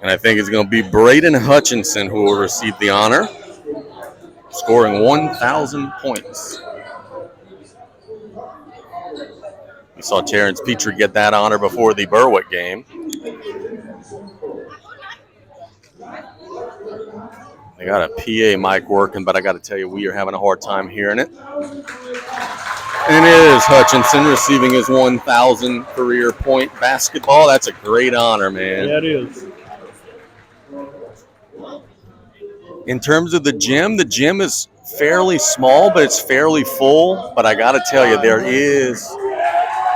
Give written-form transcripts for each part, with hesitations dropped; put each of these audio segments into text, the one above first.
And I think it's going to be Braden Hutchinson who will receive the honor, scoring 1,000 points. We saw Terrence Petrie get that honor before the Berwick game. They got a PA mic working, but I got to tell you, we are having a hard time hearing it. And it is Hutchinson receiving his 1,000 career point basketball. That's a great honor, man. Yeah, it is. In terms of the gym is fairly small, but it's fairly full. But I got to tell you, there is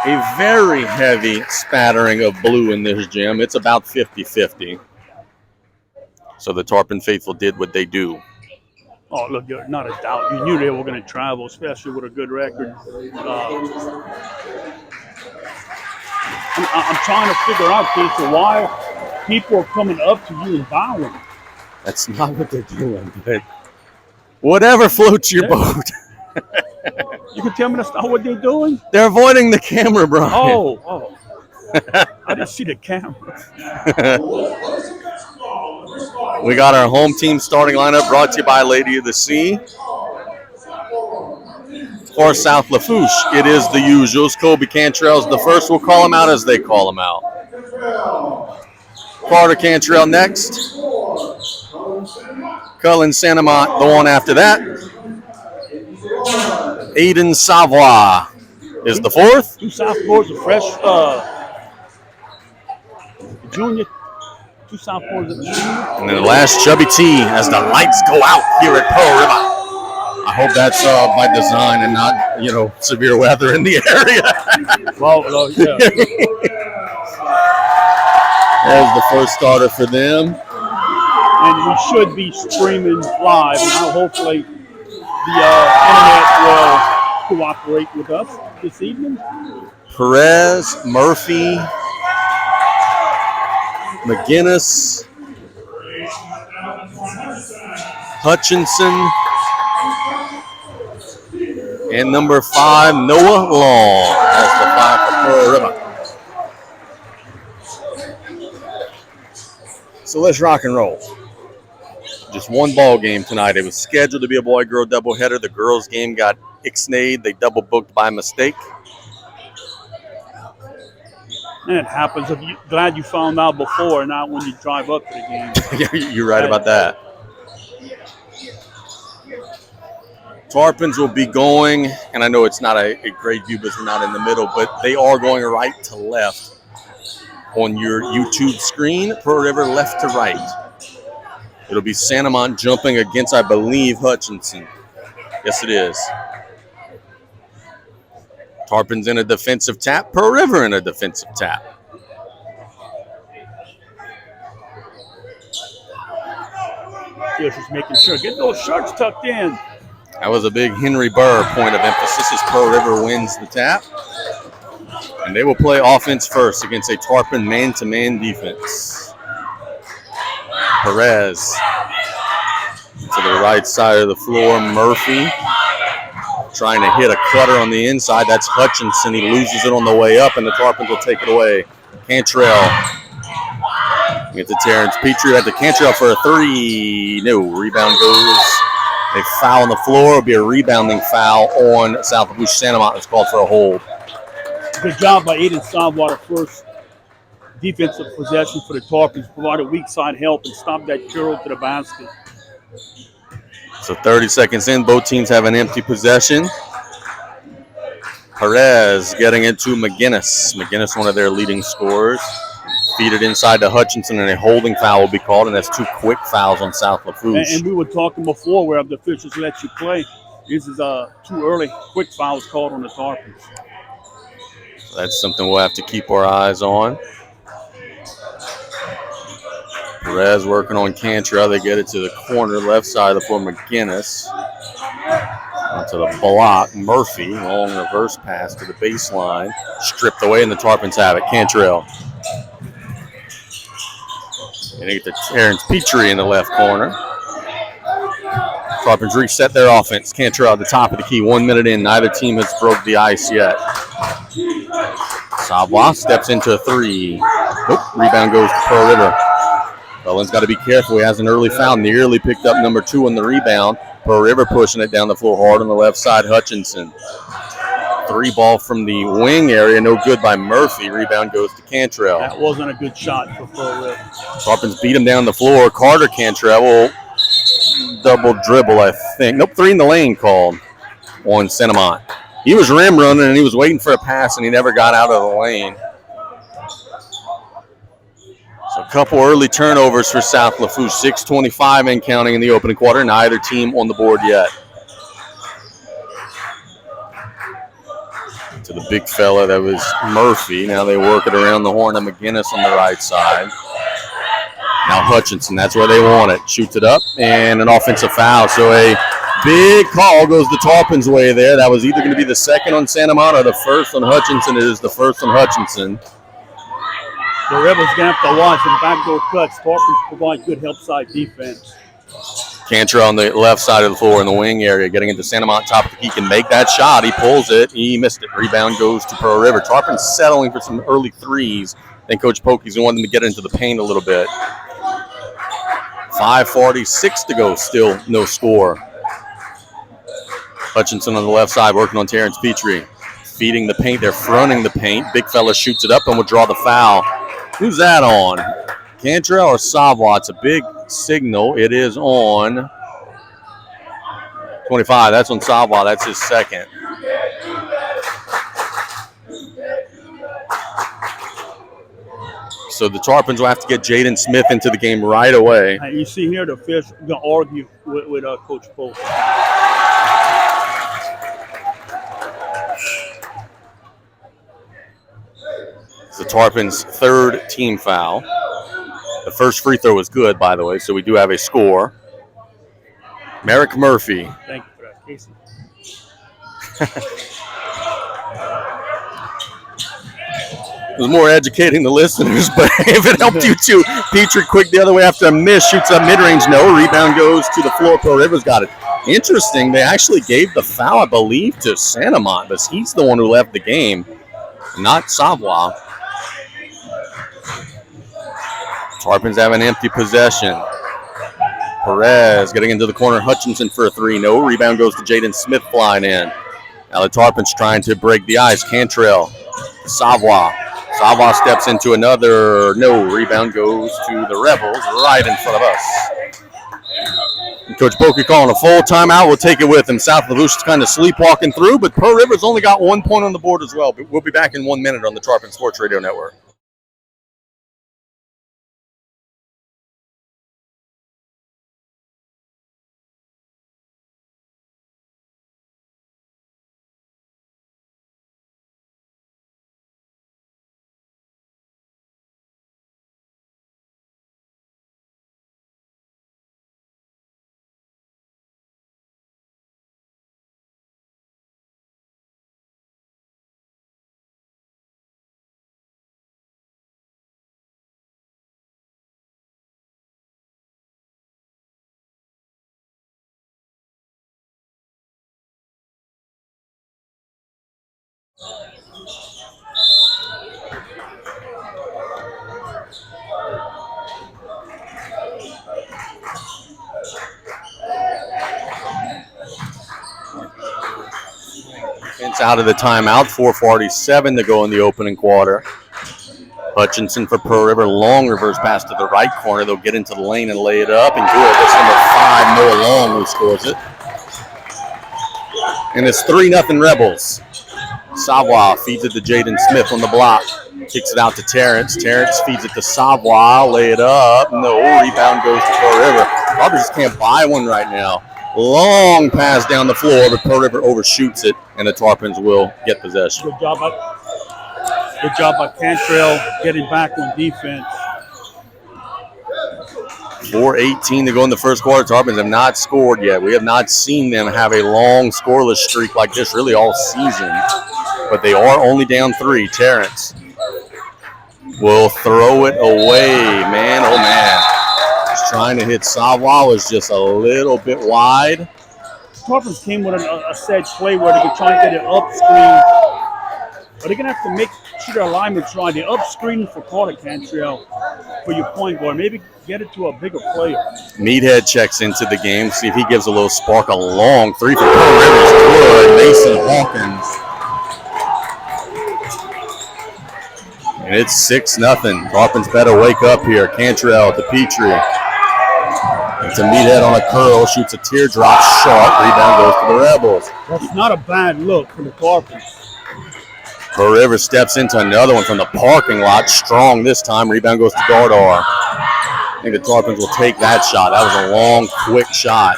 a very heavy spattering of blue in this gym. It's about 50-50. So the Tarpon faithful did what they do. Oh, look, not a doubt. You knew they were going to travel, especially with a good record. I'm trying to figure out, Keith, why people are coming up to you and bowing. That's not what they're doing, but whatever floats your boat. You can tell me that's not what they're doing? They're avoiding the camera, Brian. Oh. I didn't see the camera. We got our home team starting lineup brought to you by Lady of the Sea. For South Lafourche, it is the usuals. Kobe Cantrell's the first. We'll call him out as they call him out. Carter Cantrell next. Cullen Santamont, the one after that. Aiden Savoy is the fourth. Two Southports, a fresh junior. Two Southports at the junior. And then the last, Chubby T, as the lights go out here at Pearl River. I hope that's by design and not, severe weather in the area. Well, yeah. There's the first starter for them. And we should be streaming live. Now, hopefully, the internet will cooperate with us this evening. Perez, Murphy, McGinnis, Hutchinson, and number 5, Noah Long. That's the 5 for Pearl River. So let's rock and roll. Just one ball game tonight. It was scheduled to be a boy-girl doubleheader. The girls' game got ixnayed. They double booked by mistake. And it happens. Glad you found out before, not when you drive up to the game. You're right about that. Tarpons will be going, and I know it's not a great view because we're not in the middle, but they are going right to left on your YouTube screen. Pearl River left to right. It'll be Santamont jumping against, I believe, Hutchinson. Yes, it is. Tarpon's in a defensive tap. Pearl River in a defensive tap. Just making sure. Get those shirts tucked in. That was a big Henry Burr point of emphasis as Pearl River wins the tap. And they will play offense first against a Tarpon man-to-man defense. Perez to the right side of the floor. Murphy trying to hit a cutter on the inside. That's Hutchinson. He loses it on the way up, and the Tarpons will take it away. Cantrell gets to Terrence Petrie at the Cantrell for a 3. No, rebound goes. A foul on the floor. It'll be a rebounding foul on South Lafourche. Santamont is called for a hold. Good job by Aiden Savoy, first defensive possession for the Tarpons. Provided weak side help and stopped that curl to the basket. So 30 seconds in, both teams have an empty possession. Perez getting it to McGinnis. McGinnis, one of their leading scorers. Feed it inside to Hutchinson, and a holding foul will be called, and that's 2 quick fouls on South Lafourche. And we were talking before where the officials let you play. This is too early. Quick fouls called on the Tarpons. So that's something we'll have to keep our eyes on. Perez working on Cantrell. They get it to the corner, left side of the floor. McGinnis onto the block. Murphy, long reverse pass to the baseline. Stripped away, and the Tarpons have it. Cantrell. And they get to Terrence Petrie in the left corner. Tarpons reset their offense. Cantrell at the top of the key. 1 minute in. Neither team has broke the ice yet. Savoie steps into a three. Nope, rebound goes to Pearl River. Cullen's got to be careful. He has an early foul. Nearly picked up number 2 on the rebound. Pearl River pushing it down the floor hard on the left side. Hutchinson. 3 ball from the wing area. No good by Murphy. Rebound goes to Cantrell. That wasn't a good shot for Pearl River. Tarpons beat him down the floor. Carter Cantrell will double dribble, I think. Nope, 3 in the lane called on Senamont. He was rim running and he was waiting for a pass and he never got out of the lane. So a couple early turnovers for South Lafourche. 6:25 and counting in the opening quarter. Neither team on the board yet. To the big fella that was Murphy. Now they work it around the horn of McGinnis on the right side. Now Hutchinson, that's where they want it. Shoots it up and an offensive foul. So a big call goes the Tarpon's way there. That was either going to be the second on Senamont or the first on Hutchinson. It is the first on Hutchinson. The Rebels going to have to watch some backdoor cuts. Tarpons provide good help side defense. Cantrell on the left side of the floor in the wing area, getting into Senamont top of the key. Can make that shot. He pulls it. He missed it. Rebound goes to Pearl River. Tarpon settling for some early threes. I think Coach Pokey's wanting them to get into the paint a little bit. 5:46 to go. Still no score. Hutchinson on the left side working on Terrence Petrie. Feeding the paint. They're fronting the paint. Big fella shoots it up and will draw the foul. Who's that on? Cantrell or Savoie? It's a big signal. It is on 25. That's on Savoie. That's his second. So the Tarpons will have to get Jaden Smith into the game right away. You see here the fish going to argue with Coach Polk. It's the Tarpons' third team foul. The first free throw was good, by the way, so we do have a score. Merrick Murphy. Thank you for that, Casey. It was more educating the listeners, but if it helped you too, Petrie quick the other way after a miss, shoots up mid-range, no. Rebound goes to the floor. Pearl River's got it. Interesting, they actually gave the foul, I believe, to Senamont, but he's the one who left the game, not Savoie. Tarpons have an empty possession. Perez getting into the corner. Hutchinson for a 3. No. Rebound goes to Jaden Smith flying in. Now the Tarpons trying to break the ice. Cantrell. Savoie. Savoie steps into another. No. Rebound goes to the Rebels right in front of us. And Coach Pokey calling a full timeout. We'll take it with him. South Lafourche is kind of sleepwalking through, but Pearl River's only got 1 point on the board as well. But we'll be back in 1 minute on the Tarpon Sports Radio Network. Out of the timeout, 4:47 to go in the opening quarter. Hutchinson for Pearl River, long reverse pass to the right corner. They'll get into the lane and lay it up and do it. That's number 5, Noah Long, who scores it. And it's 3-0 Rebels. Savoie feeds it to Jaden Smith on the block. Kicks it out to Terrence. Terrence feeds it to Savoie. Lay it up. No, rebound goes to Pearl River. Probably just can't buy one right now. Long pass down the floor, but Pearl River overshoots it, and the Tarpons will get possession. Good job by Cantrell getting back on defense. 4:18 to go in the first quarter. Tarpons have not scored yet. We have not seen them have a long scoreless streak like this really all season, but they are only down 3. Terrence will throw it away. Man, oh man. Trying to hit Savoie was just a little bit wide. Tarpons came with a set play where they could try and get it up screen But they're going to have to make sure their alignment's right. They're up screening for Carter Cantrell for your point guard. Maybe get it to a bigger player. Meathead checks into the game. See if he gives a little spark. A long three for Pearl River's good. Mason Hawkins. And it's 6-0. Tarpon's better wake up here. Cantrell to Petrie. It's a Meathead on a curl. Shoots a teardrop shot. Rebound goes to the Rebels. That's not a bad look for the Tarpons. Pearl River steps into another one from the parking lot. Strong this time. Rebound goes to Dardar. I think the Tarpons will take that shot. That was a long, quick shot.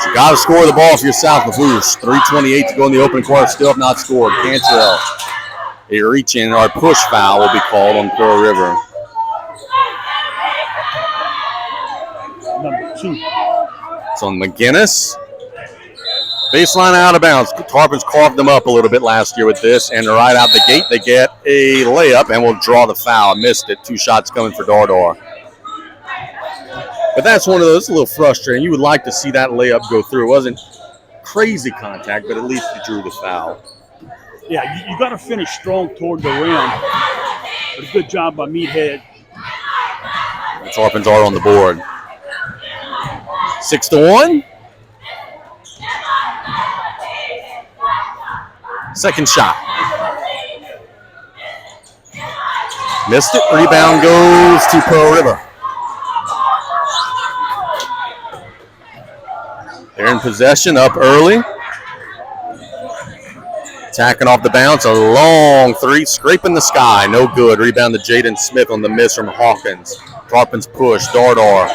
So you got to score the ball for your South Lafourche. 3:28 to go in the opening quarter. Still have not scored. Cantrell. A reach in. Our push foul will be called on Pearl River. Number 2. It's on McGinnis. Baseline out of bounds. The Tarpons carved them up a little bit last year with this, and right out the gate they get a layup and will draw the foul. Missed it. 2 shots coming for Dardar. But that's one of those a little frustrating. You would like to see that layup go through. It wasn't crazy contact, but at least he drew the foul. Yeah, you got to finish strong toward the rim. But a good job by Meathead. The Tarpons are on the board. 6-1. Second shot. Missed it. Rebound goes to Pearl River. They're in possession, up early. Attacking off the bounce. A long three. Scraping the sky. No good. Rebound to Jaden Smith on the miss from Hawkins. Tarpons push. Dardar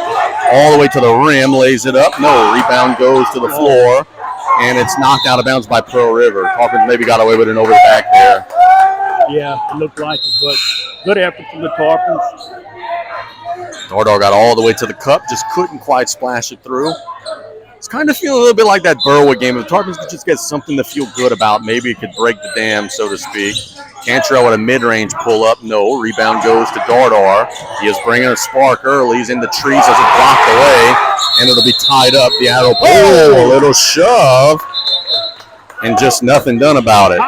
all the way to the rim. Lays it up. No. Rebound goes to the floor. And it's knocked out of bounds by Pearl River. Tarpons maybe got away with an over the back there. Yeah, it looked like it, but good effort from the Tarpons. Dardar got all the way to the cup, just couldn't quite splash it through. It's kind of feeling a little bit like that Berwick game. If the Tarpons could just get something to feel good about, maybe it could break the dam, so to speak. Cantrell with a mid-range pull-up. No. Rebound goes to Dardar. He is bringing a spark early. He's in the trees as it blocked away. And it'll be tied up. The arrow pull, a little shove, and just nothing done about it.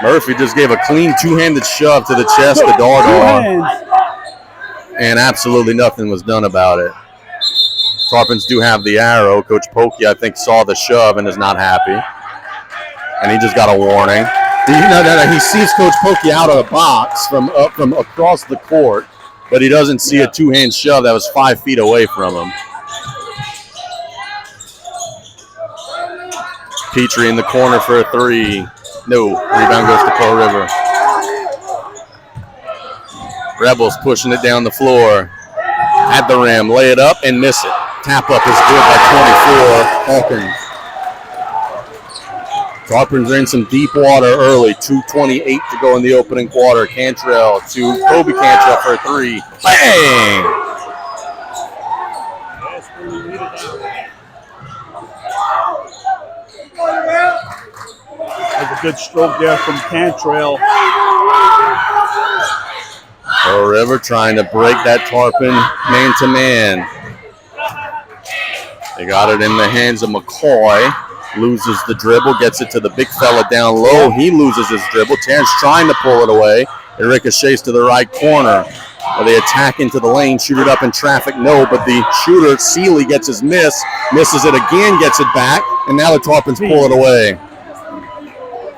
Murphy just gave a clean two-handed shove to the chest of Dardar, and absolutely nothing was done about it. Tarpons do have the arrow. Coach Pokey, I think, saw the shove and is not happy, and he just got a warning. You know that he sees Coach Pokey out of the box from across the court. But he doesn't see a two-hand shove that was 5 feet away from him. Petrie in the corner for a three. No. Rebound goes to Pearl River. Rebels pushing it down the floor. At the rim. Lay it up and miss it. Tap up is good by 24. Hawkins. Tarpons are in some deep water early. 2:28 to go in the opening quarter. Cantrell to Kobe Cantrell for a three. Bang! There's a good stroke there from Cantrell. Pearl River trying to break that Tarpon man-to-man. They got it in the hands of McCoy. Loses the dribble, gets it to the big fella down low. He loses his dribble. Terrence trying to pull it away. It ricochets to the right corner. They attack into the lane, shoot it up in traffic. No, but the shooter, Seeley, gets his miss. Misses it again, gets it back. And now the Tarpons pull it away.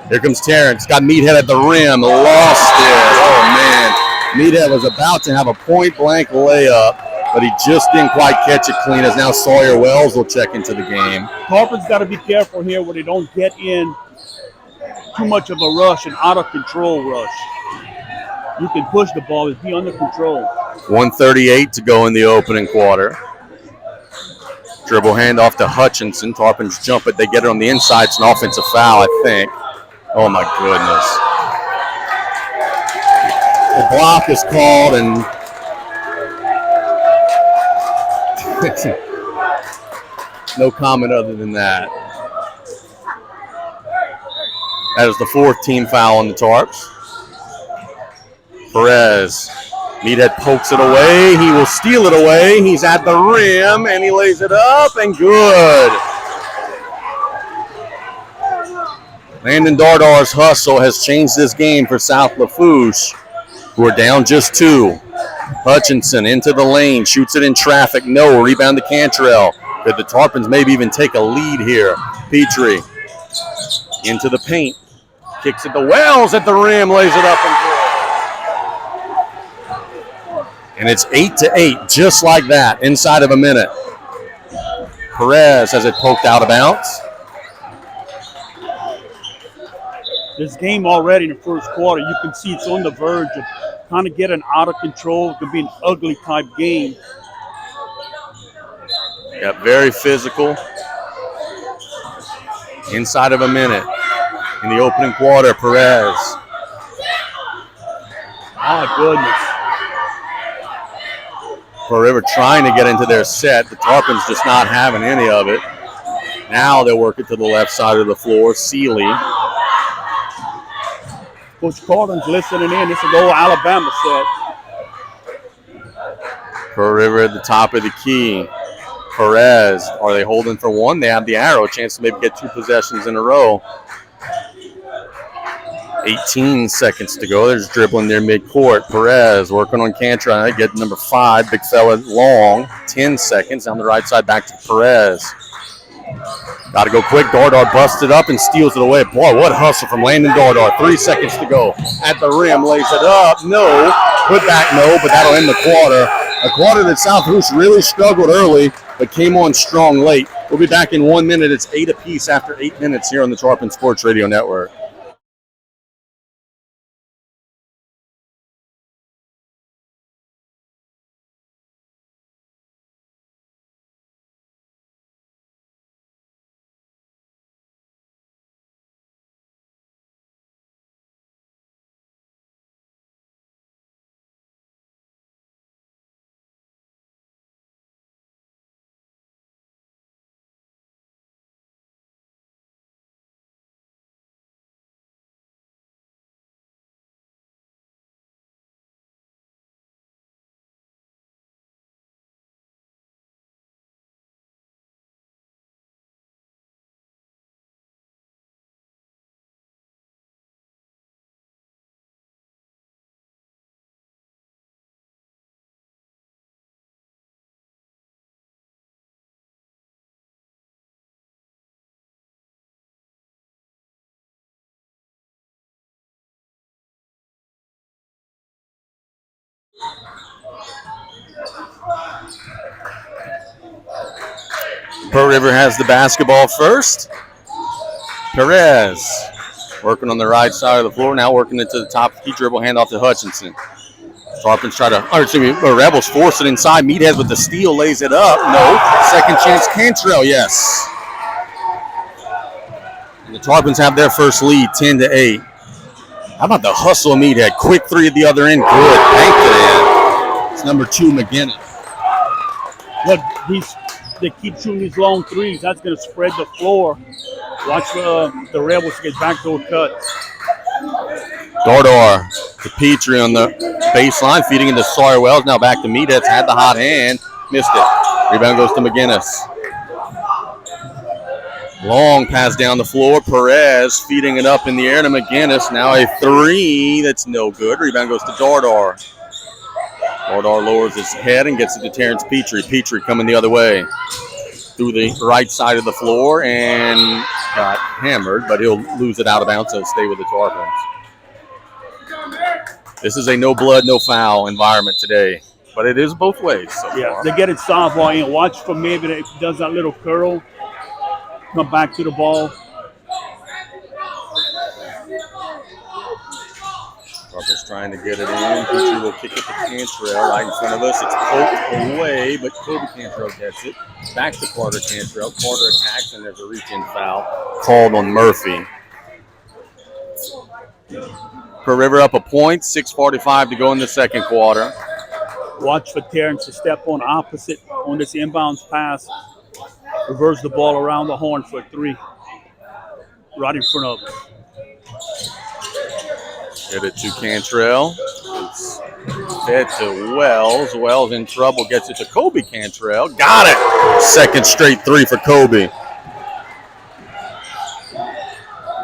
Here comes Terrence. Got Meathead at the rim. Lost it. Oh, man. Meathead was about to have a point-blank layup, but he just didn't quite catch it clean, as now Sawyer Wells will check into the game. Tarpons got to be careful here where they don't get in too much of a rush, an out-of-control rush. You can push the ball, but be under control. 1:38 to go in the opening quarter. Dribble handoff to Hutchinson. Tarpons jump it. They get it on the inside. It's an offensive foul, I think. Oh, my goodness. The block is called, and no comment other than that. That is the 4th team foul on the Tarps. Perez. Meathead pokes it away. He will steal it away. He's at the rim, and he lays it up, and good. Landon Dardar's hustle has changed this game for South Lafourche, who are down just 2. Hutchinson into the lane, shoots it in traffic. No, rebound to Cantrell. Could the Tarpons maybe even take a lead here? Petrie into the paint, kicks it to Wells at the rim, lays it up and good. And it's 8-8, just like that, inside of a minute. Perez has it poked out of bounds. This game already in the first quarter, you can see it's on the verge of kind of getting out of control. It could be an ugly type game. Got very physical. Inside of a minute. In the opening quarter, Perez. My goodness. Pearl River trying to get into their set. The Tarpons just not having any of it. Now they'll work it to the left side of the floor. Seeley. Coach Carlin's listening in. This is the old Alabama set. Pearl River at the top of the key. Perez, are they holding for one? They have the arrow, chance to maybe get 2 possessions in a row. 18 seconds to go. They're just dribbling near midcourt. Perez working on Cantrell. Get number 5, big fella long. 10 seconds down the right side, back to Perez. Got to go quick. Dardar busted up and steals it away. Boy, what hustle from Landon Dardar. 3 seconds to go. At the rim, lays it up. No. Put back, no, but that'll end the quarter. A quarter that South Lafourche really struggled early, but came on strong late. We'll be back in 1 minute. It's 8 apiece after 8 minutes here on the Tarpon Sports Radio Network. Pearl River has the basketball first. Perez working on the right side of the floor, now working it to the top. Key dribble, handoff to Hutchinson. Tarpons try to, Rebels force it inside. Meathead with the steal, lays it up. No. Second chance, Cantrell, yes. And the Tarpons have their first lead, 10-8. How about the hustle of Meathead? Quick 3 at the other end, good. Banked it in. It's number 2, McGinnis. Look, they keep shooting these long threes. That's going to spread the floor. Watch the Rebels get backdoor cuts. Dardar to Petrie on the baseline, feeding into Sawyer Wells. Now back to Meathead's, had the hot hand, missed it. Rebound goes to McGinnis. Long pass down the floor. Perez feeding it up in the air to McGinnis. Now a 3 that's no good. Rebound goes to Dardar. Dardar lowers his head and gets it to Terrence Petrie. Petrie coming the other way through the right side of the floor and got hammered, but he'll lose it out of bounds, so stay with the Tarpons. This is a no blood, no foul environment today, but it is both ways so far. They get it softball in. Watch for maybe that does that little curl, come back to the ball. Tarpons trying to get it in. Petrie will kick it to Cantrell right in front of us. It's poked away, but Kobe Cantrell gets it. Back to Carter Cantrell. Carter attacks, and there's a reach-in foul called on Murphy. Pearl River up a point, 6:45 to go in the second quarter. Watch for Terrence to step on opposite on this inbounds pass. Reverse the ball around the horn for a 3. Right in front of us. Get it to Cantrell. It's fed to Wells. Wells in trouble. Gets it to Kobe Cantrell. Got it. Second straight 3 for Kobe.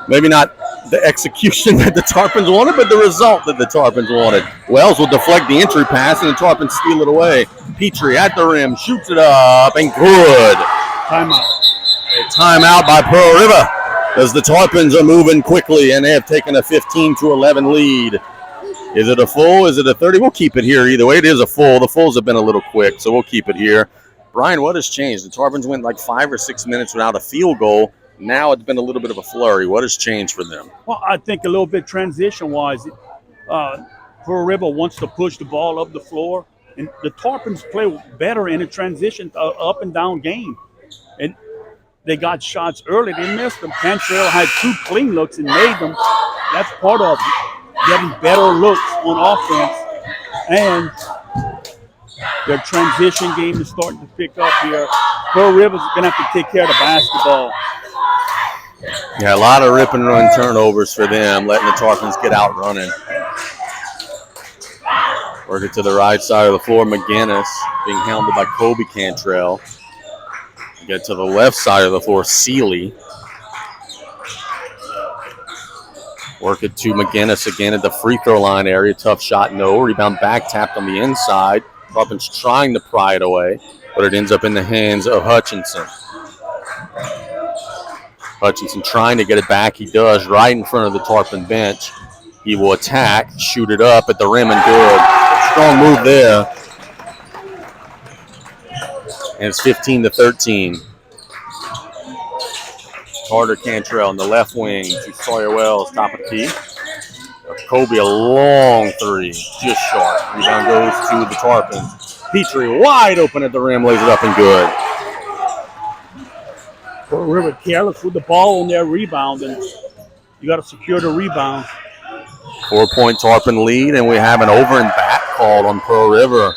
Maybe not the execution that the Tarpons wanted, but the result that the Tarpons wanted. Wells will deflect the entry pass, and the Tarpons steal it away. Petrie at the rim, shoots it up, and good. Timeout. A timeout by Pearl River, as the Tarpons are moving quickly, and they have taken a 15-11 lead. Is it a full? Is it a 30? We'll keep it here either way. It is a full. The fulls have been a little quick, so we'll keep it here. Brian, what has changed? The Tarpons went like 5 or 6 minutes without a field goal. Now it's been a little bit of a flurry. What has changed for them? Well, I think a little bit transition-wise, Pearl River wants to push the ball up the floor, and the Tarpons play better in a transition up and down game. And they got shots early. They missed them. Cantrell had 2 clean looks and made them. That's part of getting better looks on offense. And their transition game is starting to pick up here. Pearl River's going to have to take care of the basketball. Yeah, a lot of rip and run turnovers for them, letting the Tarpons get out running. Work it to the right side of the floor. McGinnis being hounded by Kobe Cantrell. Get to the left side of the floor. Seeley. Work it to McGinnis again at the free throw line area. Tough shot, no. Rebound back tapped on the inside. Tarpons trying to pry it away, but it ends up in the hands of Hutchinson. Hutchinson trying to get it back. He does right in front of the Tarpon bench. He will attack, shoot it up at the rim, and good. Strong move there. And it's 15-13. Carter Cantrell in the left wing to Sawyer Wells, top of the key. Kobe, a long three, just short. Rebound goes to the Tarpons. Petrie wide open at the rim, lays it up and good. Pearl River careless with the ball on their rebound, and you got to secure the rebound. 4-point Tarpon lead, and we have an over and back called on Pearl River.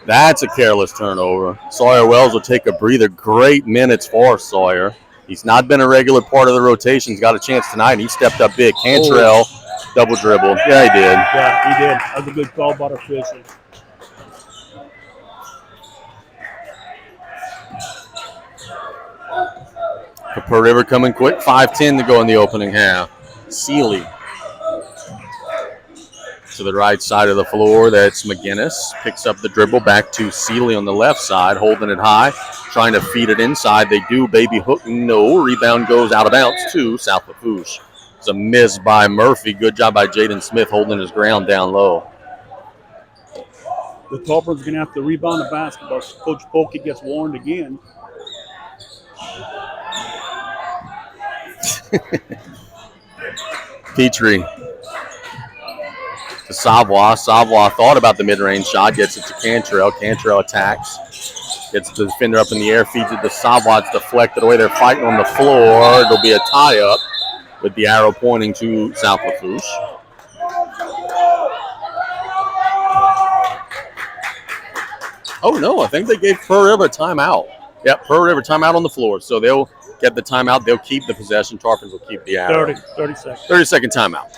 That's a careless turnover. Sawyer Wells will take a breather. Great minutes for Sawyer. He's not been a regular part of the rotation. He's got a chance tonight, and he stepped up big. Cantrell double dribbled. Yeah, he did. Yeah, he did. That was a good call by the officials. Pearl River coming quick. 5:10 to go in the opening half. Seeley to the right side of the floor. That's McGinnis. Picks up the dribble back to Seeley on the left side, holding it high, trying to feed it inside. They do. Baby hook, no. Rebound goes out of bounds to South Lafourche. It's a miss by Murphy. Good job by Jaden Smith holding his ground down low. The Tarpons going to have to rebound the basketball. Coach Polkey gets warned again. Petrie to Savoie. Savoie thought about the mid-range shot, gets it to Cantrell. Cantrell attacks, gets the defender up in the air, feeds it to Savoie. It's deflected away. They're fighting on the floor. It'll be a tie-up with the arrow pointing to South Lafourche. Oh, no, I think they gave Pearl River a timeout. Yep, Pearl River timeout on the floor. So they'll get the timeout. They'll keep the possession. Tarpons will keep the arrow. 30 seconds. 30-second timeout.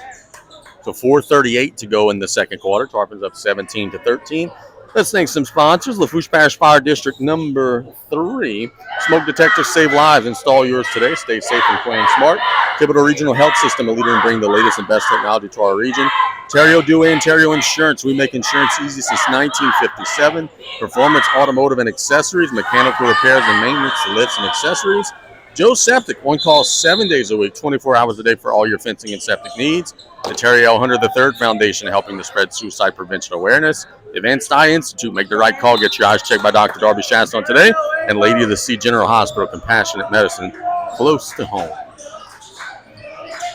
So 4:38 to go in the second quarter. Tarpons up 17-13. Let's thank some sponsors. Lafourche Parish Fire District number 3. Smoke detectors save lives. Install yours today. Stay safe and playing smart. Thibodeau Regional Health System, a leader in bringing the latest and best technology to our region. Ontario Dewey Ontario Insurance. We make insurance easy since 1957. Performance Automotive and Accessories, mechanical repairs and maintenance, lifts and accessories. Joe Septic, one call 7 days a week, 24 hours a day for all your fencing and septic needs. The Terry L. Hunter III Foundation, helping to spread suicide prevention awareness. Advanced Eye Institute, make the right call, get your eyes checked by Dr. Darby Shaston today. And Lady of the Sea General Hospital, compassionate medicine close to home.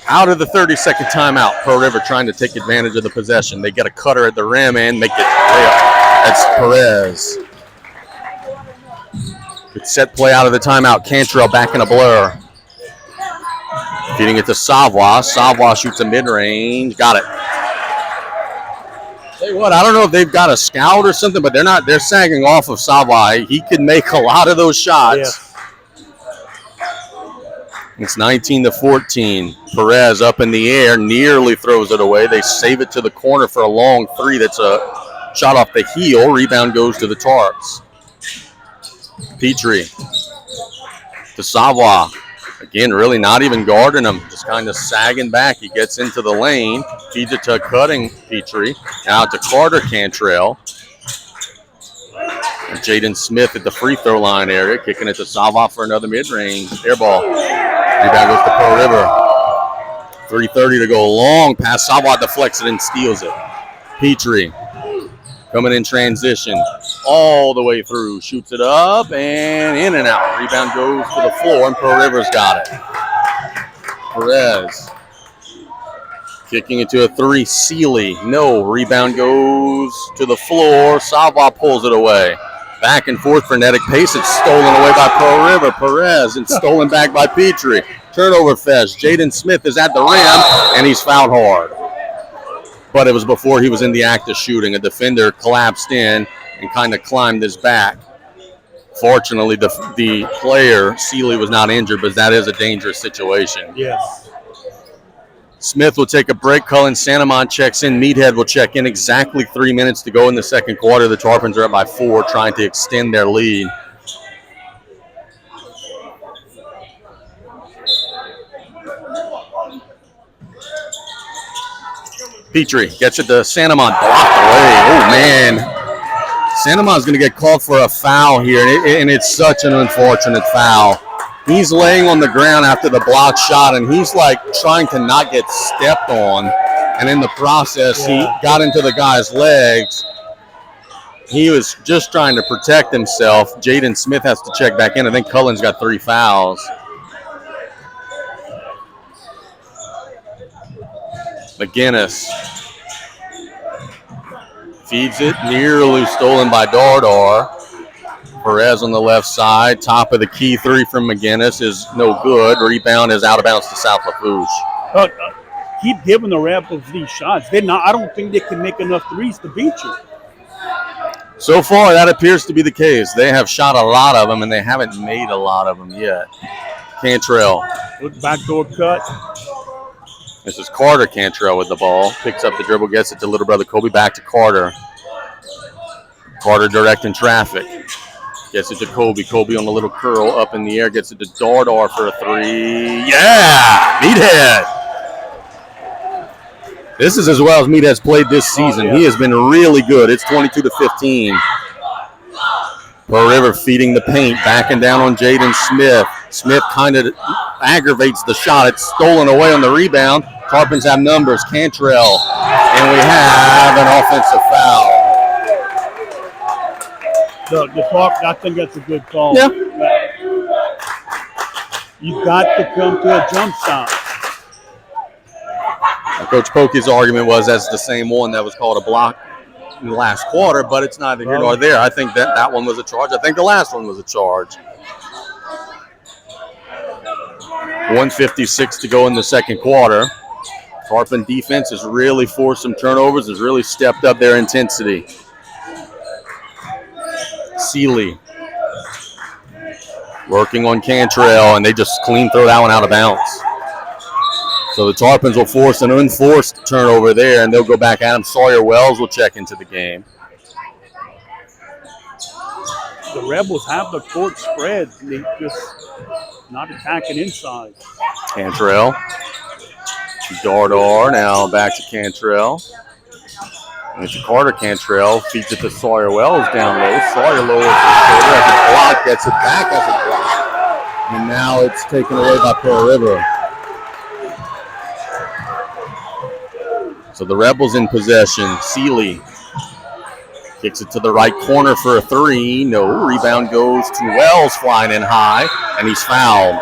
Out of the 30-second timeout, Pearl River trying to take advantage of the possession. They get a cutter at the rim and make it layup. That's Perez. Good set play out of the timeout. Cantrell back in a blur. Feeding it to Savoie. Savoie shoots a mid-range. Got it. Tell you what, I don't know if they've got a scout or something, but they're sagging off of Savoie. He can make a lot of those shots. Yeah. It's 19-14. Perez up in the air, nearly throws it away. They save it to the corner for a long three. That's a shot off the heel. Rebound goes to the Tarps. Petrie to Savoie. Again, really not even guarding him, just kind of sagging back. He gets into the lane, feeds it to a cutting Petrie. Now to Carter Cantrell. And Jaden Smith at the free throw line area, kicking it to Sava for another mid-range air ball. Rebound goes to Pearl River. 3:30 to go. Long pass. Sava deflects it and steals it. Petrie coming in transition all the way through. Shoots it up and in and out. Rebound goes to the floor and Pearl River's got it. Perez kicking it to a three. Sealy. No. Rebound goes to the floor. Sava pulls it away. Back and forth frenetic pace. It's stolen away by Pearl River. Perez and stolen back by Petrie. Turnover fest. Jaden Smith is at the rim and he's fouled hard. But it was before he was in the act of shooting. A defender collapsed in and kind of climbed his back. Fortunately, the player, Sealy, was not injured, but that is a dangerous situation. Yes. Smith will take a break. Cullen Santamon checks in. Meathead will check in. Exactly 3 minutes to go in the second quarter. The Tarpons are up by 4, trying to extend their lead. Petrie gets it to Santamon. Blocked away. Oh, man. Santamon's going to get called for a foul here, and it's such an unfortunate foul. He's laying on the ground after the block shot, and he's like trying to not get stepped on. And in the process, he got into the guy's legs. He was just trying to protect himself. Jaden Smith has to check back in. I think Cullen's got 3 fouls. McGinnis feeds it, nearly stolen by Dardar. Perez on the left side. Top of the key 3 from McGinnis is no good. Rebound is out of bounds to South Lafourche. Keep giving the Rebels these shots. They're not. I don't think they can make enough threes to beat you. So far, that appears to be the case. They have shot a lot of them, and they haven't made a lot of them yet. Cantrell. Good backdoor cut. This is Carter Cantrell with the ball. Picks up the dribble, gets it to little brother Kobe. Back to Carter. Carter directing traffic. Gets it to Kobe. Kobe on the little curl up in the air. Gets it to Dardar for a 3. Yeah! Meathead! This is as well as Meathead's played this season. He has been really good. It's 22-15. Pearl River feeding the paint. Backing down on Jaden Smith. Smith kind of aggravates the shot. It's stolen away on the rebound. Tarpons have numbers. Cantrell. And we have an offensive foul. The Tarp, I think that's a good call. Yeah. You've got to come to a jump shot. Coach Pokey's argument was that's the same one that was called a block in the last quarter, but it's neither here nor there. I think that one was a charge. I think the last one was a charge. 1:56 to go in the second quarter. Tarpon defense has really forced some turnovers, has really stepped up their intensity. Sealy working on Cantrell, and they just clean throw that one out of bounds. So the Tarpons will force an unforced turnover there, and they'll go back at him. Sawyer Wells will check into the game. The Rebels have the court spread. They just not attacking inside. Cantrell. Dardar now back to Cantrell. And it's Carter Cantrell. Feeds it to Sawyer Wells down low. Sawyer lowers his shoulder as a block, gets it back as a block. And now it's taken away by Pearl River. So the Rebels in possession. Sealy kicks it to the right corner for a 3. No. Rebound goes to Wells, flying in high, and he's fouled.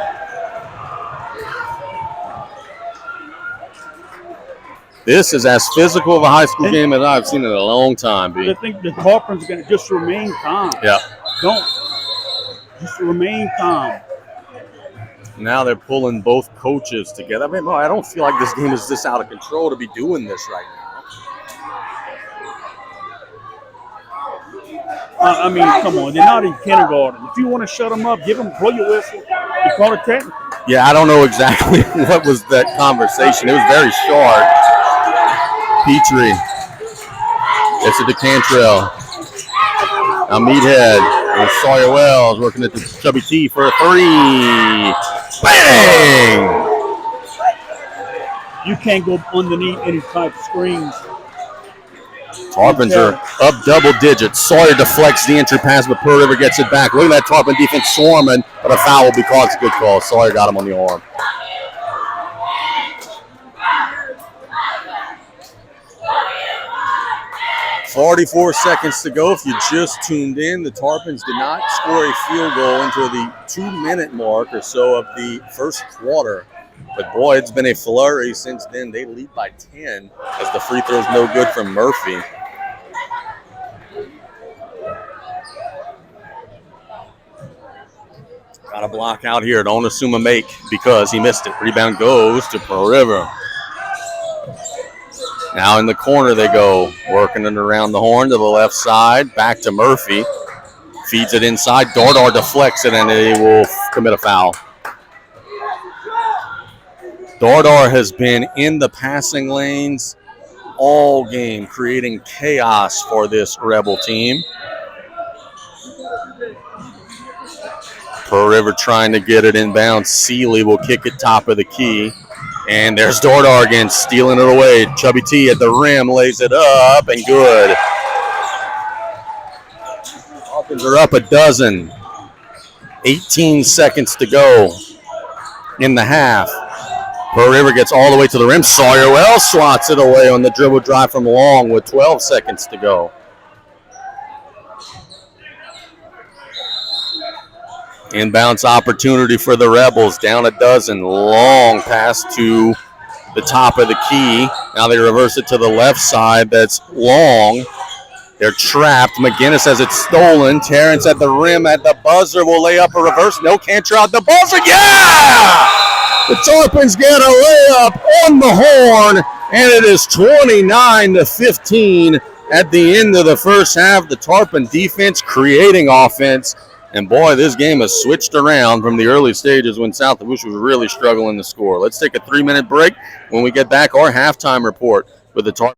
This is as physical of a high school game as I've seen in a long time, B. I think the Tarpons are going to just remain calm. Yeah. Just remain calm. Now they're pulling both coaches together. I mean, I don't feel like this game is this out of control to be doing this right now. I mean, come on. They're not in kindergarten. If you want to shut them up, blow your whistle. You call it technical. Yeah, I don't know exactly what was that conversation. It was very short. Petrie gets it to Cantrell. Now Meathead and Sawyer Wells working at the Chubby T for a 3. Bang! You can't go underneath any type of screens. Tarpons are up double digits. Sawyer deflects the entry pass, but Pearl River gets it back. Look at that Tarpon defense swarming, but a foul will be called. It's a good call. Sawyer got him on the arm. "44 seconds to go." If you just tuned in, the Tarpons did not score a field goal until the 2-minute mark or so of the first quarter. But boy, it's been a flurry since then. They lead by 10 as the free throw's no good from Murphy. Got a block out here. Don't assume a make because he missed it. Rebound goes to Pearl River. Now in the corner they go, working it around the horn to the left side. Back to Murphy. Feeds it inside. Dardar deflects it, and they will commit a foul. Dardar has been in the passing lanes all game, creating chaos for this Rebel team. Pearl River trying to get it inbound. Seeley will kick it top of the key. And there's Dardar again, stealing it away. Chubby T at the rim, lays it up, and good. Falcons are up a dozen. 18 seconds to go in the half. Pearl River gets all the way to the rim. Sawyer well swats it away on the dribble drive from Long with 12 seconds to go. Inbounds opportunity for the Rebels, down a dozen. Long pass to the top of the key. Now they reverse it to the left side. That's Long. They're trapped. McGinnis has it stolen. Terrence at the rim at the buzzer will lay up a reverse. No, can't try out the buzzer. Yeah! The Tarpons get a layup on the horn, and it is 29-15 at the end of the first half. The Tarpon defense creating offense. And boy, this game has switched around from the early stages when South Lafourche was really struggling to score. Let's take a 3-minute break. When we get back, our halftime report with the Tarpon.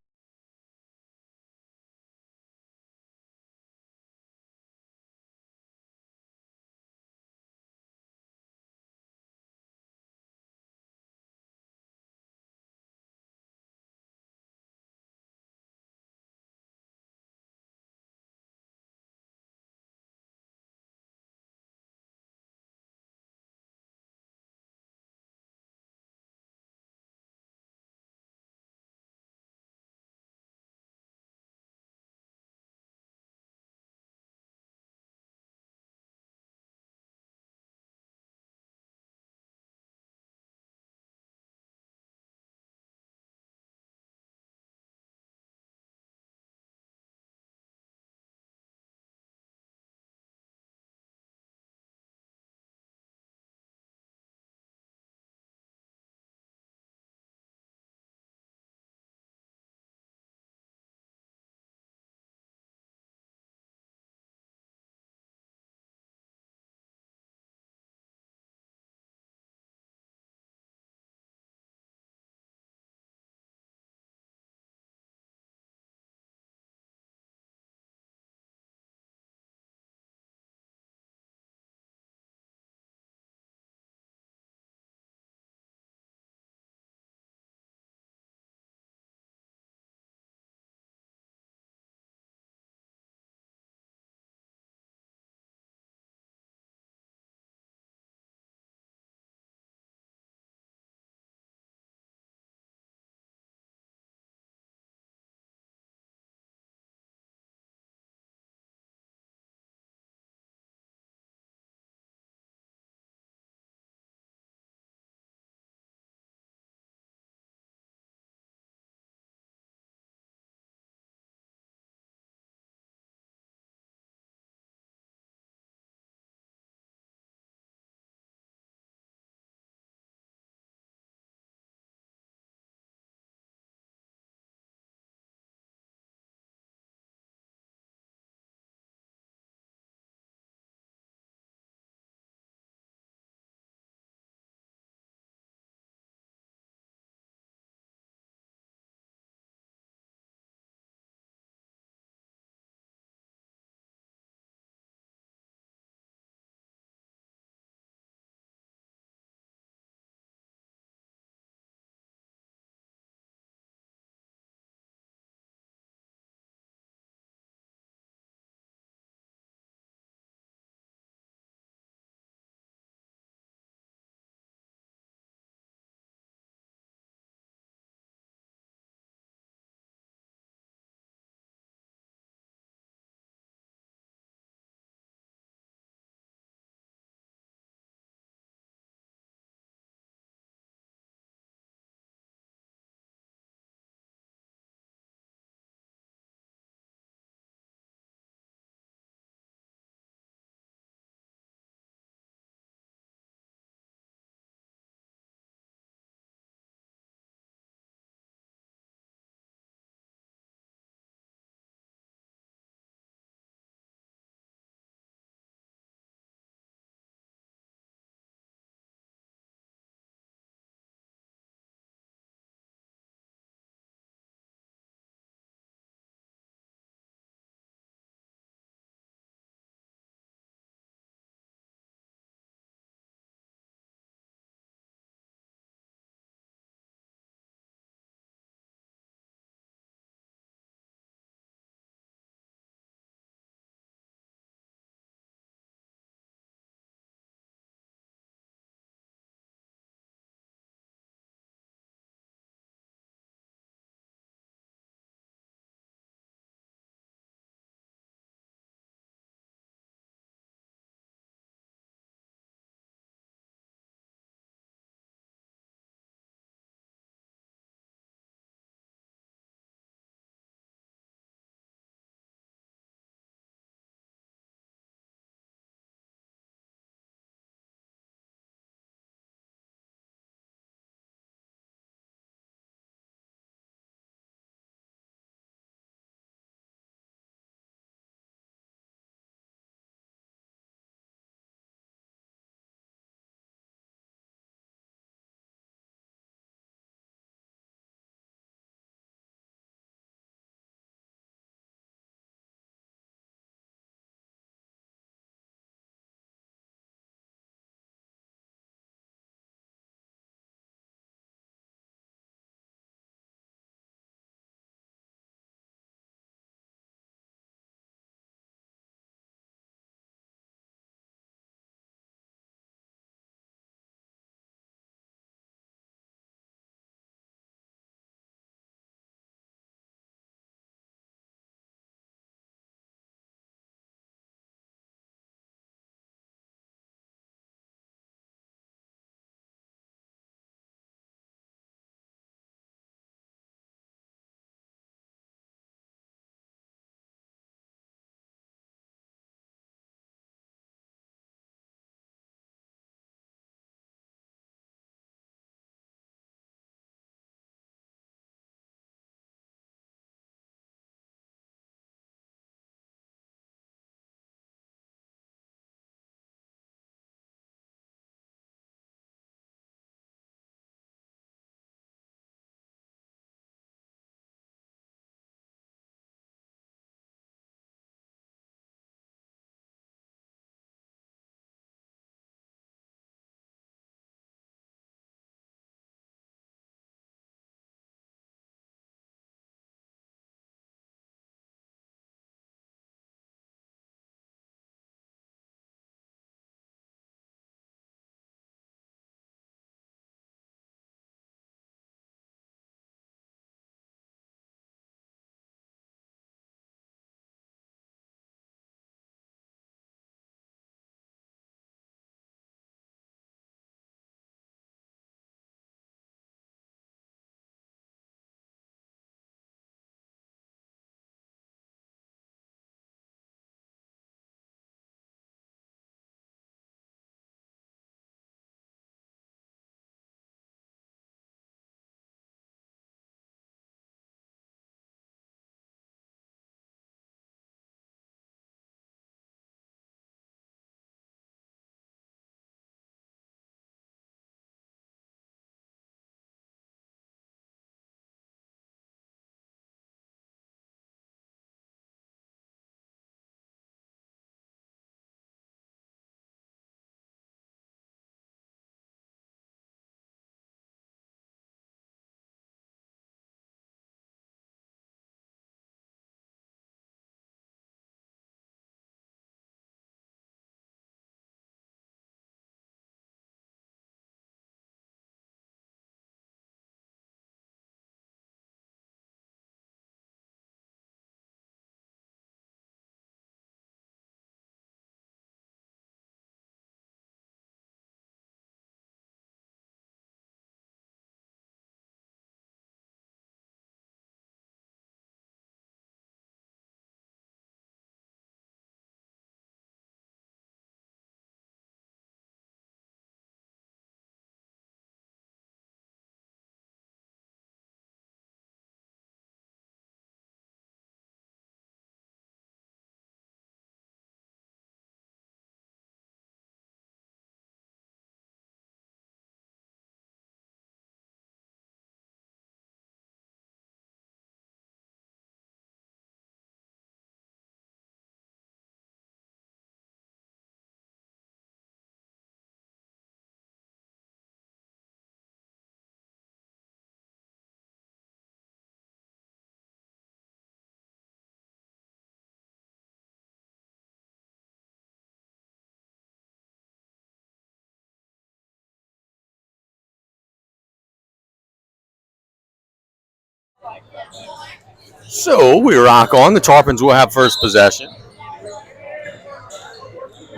So we rock on. The Tarpons will have first possession.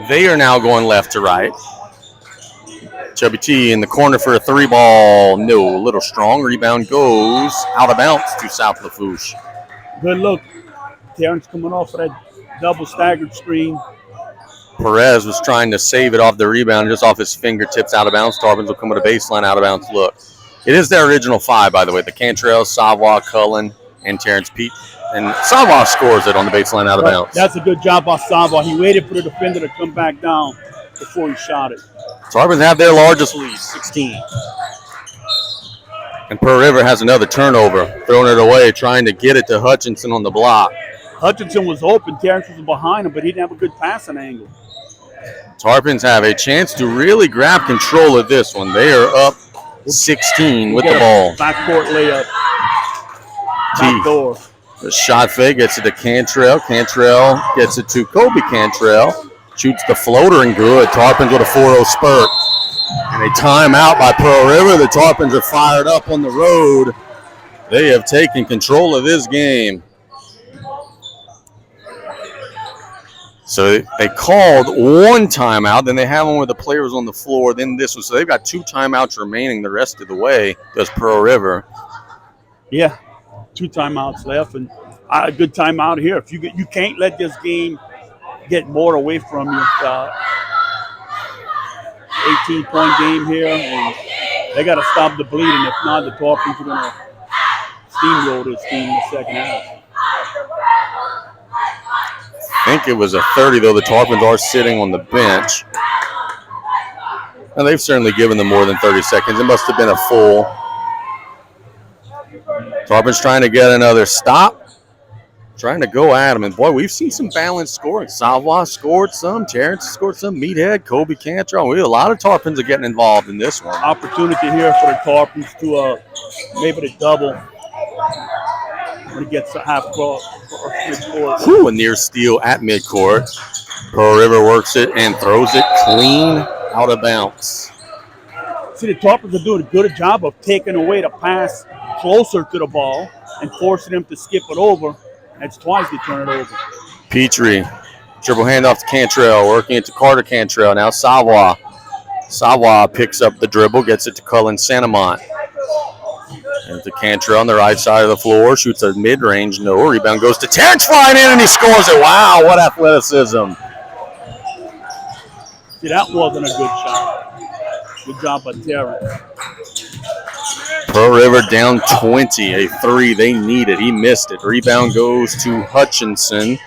They are now going left to right. Chubby T in the corner for a 3-ball. No, a little strong. Rebound goes out of bounds to South Lafourche. Good look. Terrence coming off of that double staggered screen. Perez was trying to save it off the rebound, just off his fingertips out of bounds. Tarpons will come with a baseline out of bounds look. It is their original 5, by the way. The Cantrell, Savoy, Cullen, and Terrence Pete. And Savoy scores it on the baseline out of bounds. That's a good job by Savoy. He waited for the defender to come back down before he shot it. Tarpons have their largest lead, 16. And Pearl River has another turnover, throwing it away, trying to get it to Hutchinson on the block. Hutchinson was open. Terrence was behind him, but he didn't have a good passing angle. Tarpons have a chance to really grab control of this one. They are up 16 with the ball. Backcourt layup. Back door. The shot fake gets it to Cantrell. Cantrell gets it to Kobe Cantrell. Shoots the floater and good. Tarpons with a 4-0 spurt. And a timeout by Pearl River. The Tarpons are fired up on the road. They have taken control of this game. So they called one timeout, then they have one where the player was on the floor, then this one. So they've got 2 timeouts remaining the rest of the way, does Pearl River. Yeah, 2 timeouts left, and a good timeout here. If you can't let this game get more away from you. 18-point game here, and they got to stop the bleeding. If not, the Tarpons are going to steamroll this team in the second half. I think it was a 30, though. The Tarpons are sitting on the bench. And they've certainly given them more than 30 seconds. It must have been a full. Tarpons trying to get another stop. Trying to go at them. And, boy, we've seen some balanced scoring. Savoy scored some. Terrence scored some. Meathead, Kobe Cantrell. A lot of Tarpons are getting involved in this one. Opportunity here for the Tarpons to maybe to double when he gets a half court or midcourt. Ooh, a near steal at midcourt. Pearl River works it and throws it clean out of bounds. See, the Tarpons are doing a good job of taking away the pass closer to the ball and forcing them to skip it over. That's twice they turn it over. Petrie, dribble handoff to Cantrell, working it to Carter Cantrell. Now Savoy. Savoy picks up the dribble, gets it to Cullen Santamont. And to Cantrell on the right side of the floor, shoots a mid-range, no. Rebound goes to Terrence, flying in, and he scores it. Wow, what athleticism. See, that wasn't a good shot. Good job by Terrence. Pearl River down 20, a 3 they needed. He missed it. Rebound goes to Hutchinson,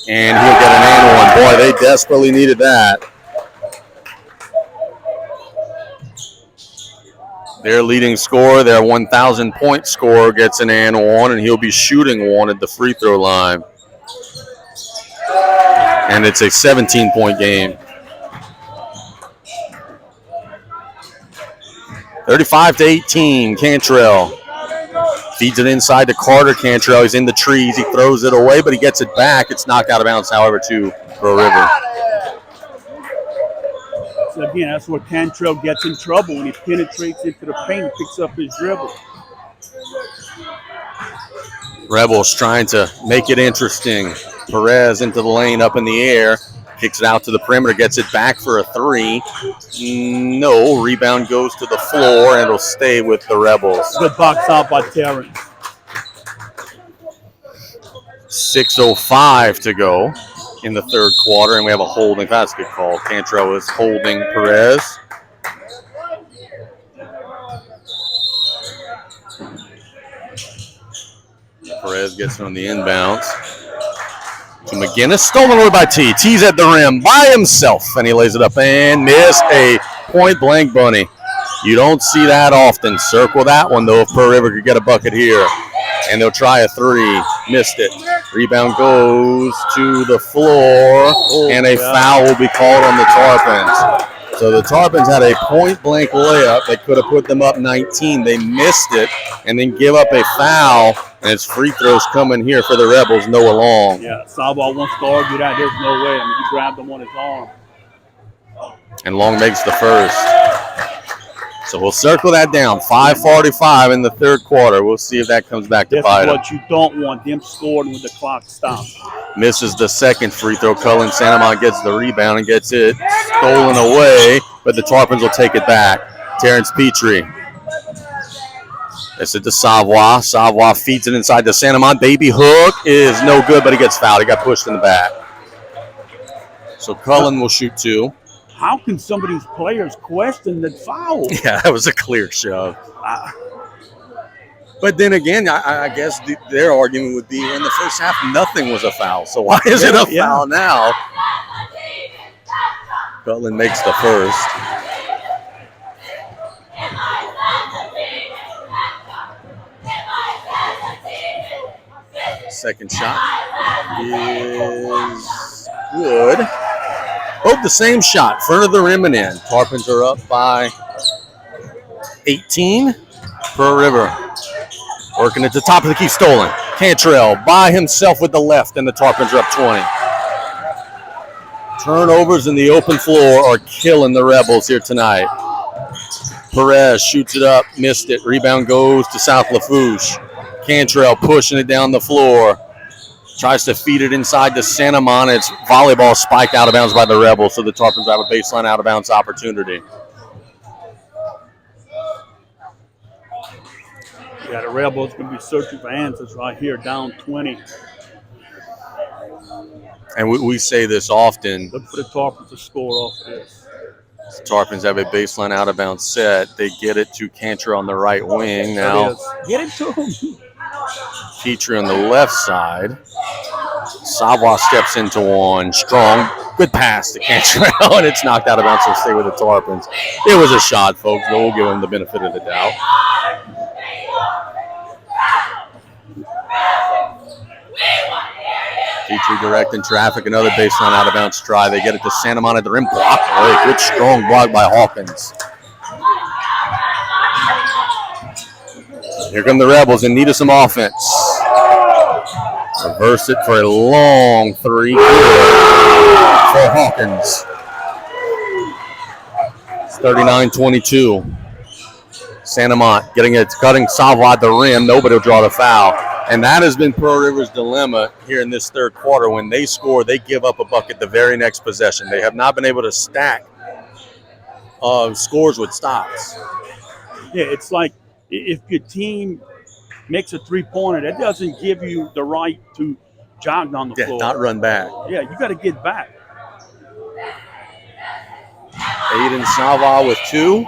and he'll get an and one. Boy, they desperately needed that. Their leading scorer, their 1,000-point scorer, gets an and one, and he'll be shooting one at the free throw line. And it's a 17-point game. 35-18, Cantrell feeds it inside to Carter Cantrell. He's in the trees. He throws it away, but he gets it back. It's knocked out of bounds, however, to Pearl River. So, again, that's where Cantrell gets in trouble when he penetrates into the paint and picks up his dribble. Rebels trying to make it interesting. Perez into the lane, up in the air. Kicks it out to the perimeter, gets it back for a 3. No, rebound goes to the floor, and it'll stay with the Rebels. Good box out by Terrence. 6:05 to go in the third quarter, and we have a holding basket call. Cantrell is holding Perez. Perez gets it on the inbounds. To McGinnis, stolen away by T. T's at the rim by himself, and he lays it up and missed a point-blank bunny. You don't see that often. Circle that one, though, if Pearl River could get a bucket here. And they'll try a 3. Missed it. Rebound goes to the floor, and a foul will be called on the Tarpons. So the Tarpons had a point-blank layup that could have put them up 19. They missed it and then give up a foul, and it's free throws coming here for the Rebels, Noah Long. Yeah, Savoy wants to argue that. There's no way. I mean, he grabbed him on his arm. And Long makes the first. So we'll circle that down. 5:45 in the third quarter. We'll see if that comes back to This bite is them. what you don't want, them scoring when the clock stops. Misses the second free throw. Cullen Santamont gets the rebound and gets it stolen away, but the Tarpons will take it back. Terrence Petrie. It's it to Savoy. Savoy feeds it inside to Santamont. Baby hook is no good, but he gets fouled. He got pushed in the back. So Cullen will shoot 2. How can some of these players question the foul? Yeah, that was a clear shove. But then again, I guess their argument would be in the first half, nothing was a foul. So why is it a foul now? Cullen makes the first. Second shot is good. Both the same shot, front of the rim and in. Tarpons are up by 18. Pearl River working at the top of the key, stolen. Cantrell by himself with the left, and the Tarpons are up 20. Turnovers in the open floor are killing the Rebels here tonight. Perez shoots it up, missed it. Rebound goes to South Lafourche. Cantrell pushing it down the floor. Tries to feed it inside to Santamont. It's volleyball spiked out of bounds by the Rebels, so the Tarpons have a baseline out of bounds opportunity. Yeah, the Rebels going to be searching for answers right here, down 20. And we say this often. Look for the Tarpons to score off of this. The Tarpons have a baseline out of bounds set. They get it to Cantrell on the right wing now. Get it to him. Petrie on the left side. Savoy steps into one. Strong. Good pass to Cantrell, and it's knocked out of bounds, so stay with the Tarpons. It was a shot, folks, but we'll give them the benefit of the doubt. Petrie directing traffic, another baseline out of bounds try. They get it to Santamont at the rim. Blocked away. Good strong block by Hawkins. Here come the Rebels in need of some offense. Reverse it for a long three. For Hawkins. It's 39-22. Santamont getting it, cutting Savoy at the rim. Nobody will draw the foul. And that has been Pearl River's dilemma here in this third quarter. When they score, they give up a bucket the very next possession. They have not been able to stack scores with stops. Yeah, it's like if your team makes a three-pointer, that doesn't give you the right to jog down the floor. Not run back. Yeah, you got to get back. Aiden Savoy with 2.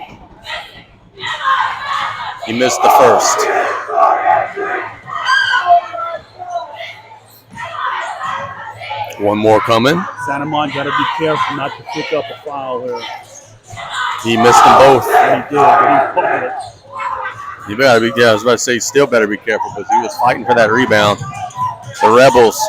He missed the first. One more coming. Santamont got to be careful not to pick up a foul here. He missed them both. And he did, but he caught it. You better be, I was about to say, still better be careful because he was fighting for that rebound. The Rebels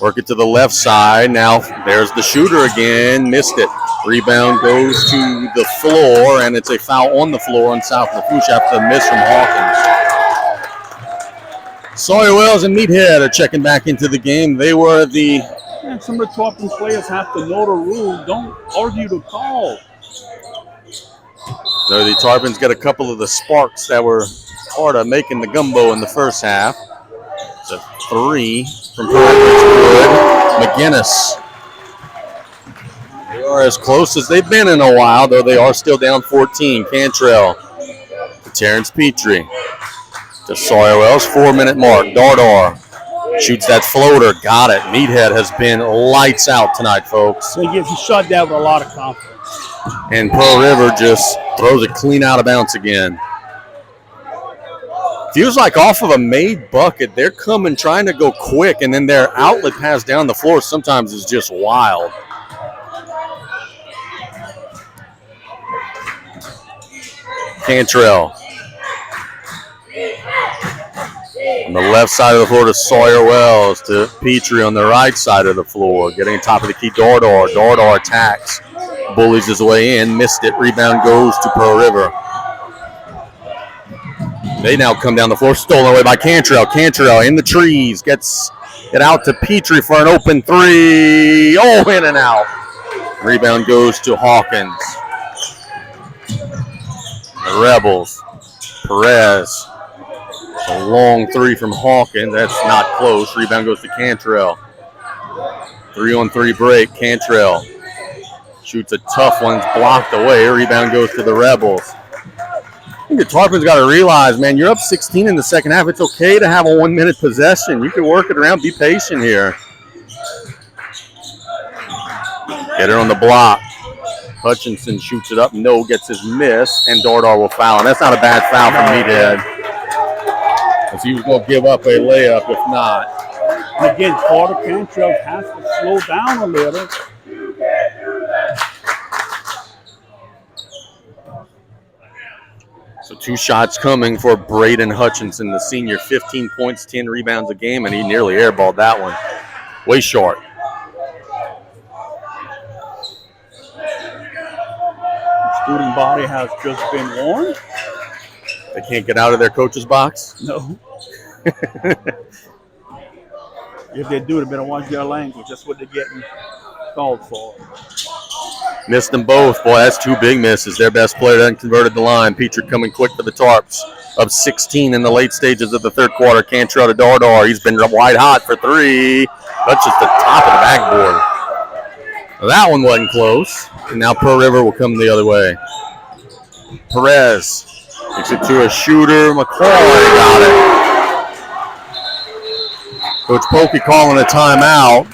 work it to the left side. Now there's the shooter again. Missed it. Rebound goes to the floor, and it's a foul on the floor on South Lafourche after the miss from Hawkins. Sawyer Wells and Meathead are checking back into the game. They were the... And some of the Tarpon players have to know the rule. Don't argue the call. So the Tarpons got a couple of the sparks that were part of making the gumbo in the first half. It's a 3 from Good. McGinnis. They are as close as they've been in a while, though they are still down 14. Cantrell to Terrence Petrie. To Sawyer Wells, 4-minute mark. Dardar shoots that floater. Got it. Meathead has been lights out tonight, folks. So he shot that with a lot of confidence. And Pearl River just throws it clean out of bounds again. Feels like off of a made bucket, they're coming trying to go quick, and then their outlet pass down the floor sometimes is just wild. Cantrell. On the left side of the floor to Sawyer Wells, to Petrie on the right side of the floor. Getting top of the key, Dardar. Dardar attacks. Bullies his way in. Missed it. Rebound goes to Pearl River. They now come down the floor. Stolen away by Cantrell. Cantrell in the trees. Gets it out to Petrie for an open 3. Oh, in and out. Rebound goes to Hawkins. The Rebels. Perez. A long three from Hawkins. That's not close. Rebound goes to Cantrell. 3-on-3 break. Cantrell shoots a tough one. It's blocked away. Rebound goes to the Rebels. I think the Tarpon's got to realize, man, you're up 16 in the second half. It's okay to have a 1 minute possession. You can work it around. Be patient here. Get it on the block. Hutchinson shoots it up. No, gets his miss, and Dardar will foul. And that's not a bad foul from Meathead. Because he was going to give up a layup if not. And again, Carter Cantrell has to slow down a little. So 2 shots coming for Braden Hutchinson, the senior. 15 points, 10 rebounds a game, and he nearly airballed that one. Way short. Student body has just been warned. They can't get out of their coach's box? No. If they do, they better watch their language. That's what they're getting called for. Missed them both. Boy, that's 2 big misses. Their best player then converted the line. Petrie coming quick for the Tarps. Up 16 in the late stages of the third quarter. Cantrell to Dardar. He's been white hot for 3. That's just the top of the backboard. Well, that one wasn't close. And now Pearl River will come the other way. Perez takes it to a shooter. McCoy got it. Coach Pokey calling a timeout.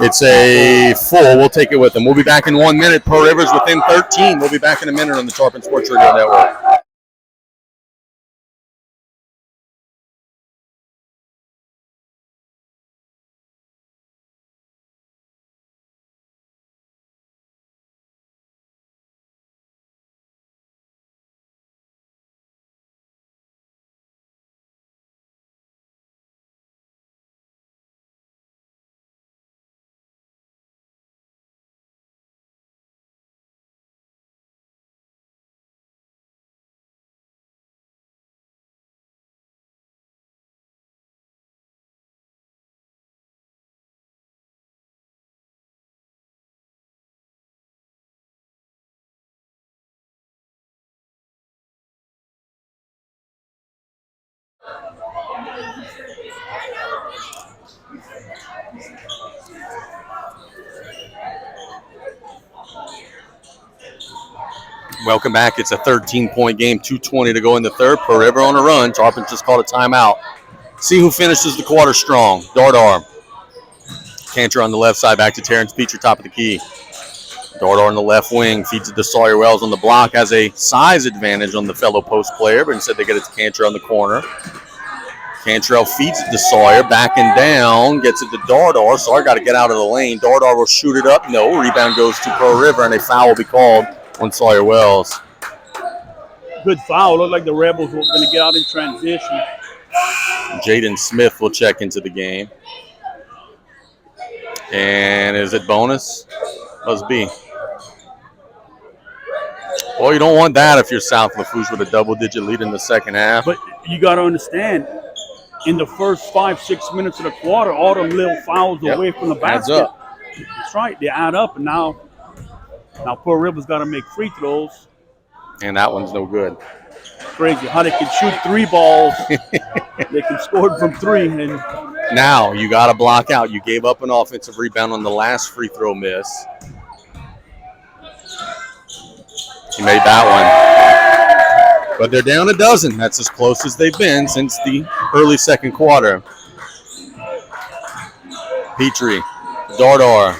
It's a full. We'll take it with them. We'll be back in 1 minute. Pearl River's within 13. We'll be back in a minute on the Tarpon Sports Radio Network. Welcome back. It's a 13-point game, 2:20 to go in the third. Pearl River on a run. Tarpon just called a timeout. See who finishes the quarter strong. Dardar. Cantor on the left side, back to Terrence Petrie, top of the key. Dardar on the left wing, feeds it to Sawyer Wells on the block. Has a size advantage on the fellow post player, but instead they get it to Cantor on the corner. Cantrell feeds it to Sawyer, backing down, gets it to Dardar. Sawyer got to get out of the lane. Dardar will shoot it up. No, rebound goes to Pearl River, and a foul will be called on Sawyer Wells. Good foul. Looked like the Rebels were going to get out in transition. Jaden Smith will check into the game. And is it bonus? Must be. Well, you don't want that if you're South Lafourche with a double-digit lead in the second half. But you got to understand, in the first 5-6 minutes of the quarter, all them little fouls away from the basket. Adds up. That's right. They add up, and now Pearl River's got to make free throws. And that one's no good. Crazy how they can shoot 3 balls. They can score from 3. And now you got to block out. You gave up an offensive rebound on the last free throw miss. He made that one. But they're down a dozen. That's as close as they've been since the early second quarter. Petrie, Dardar.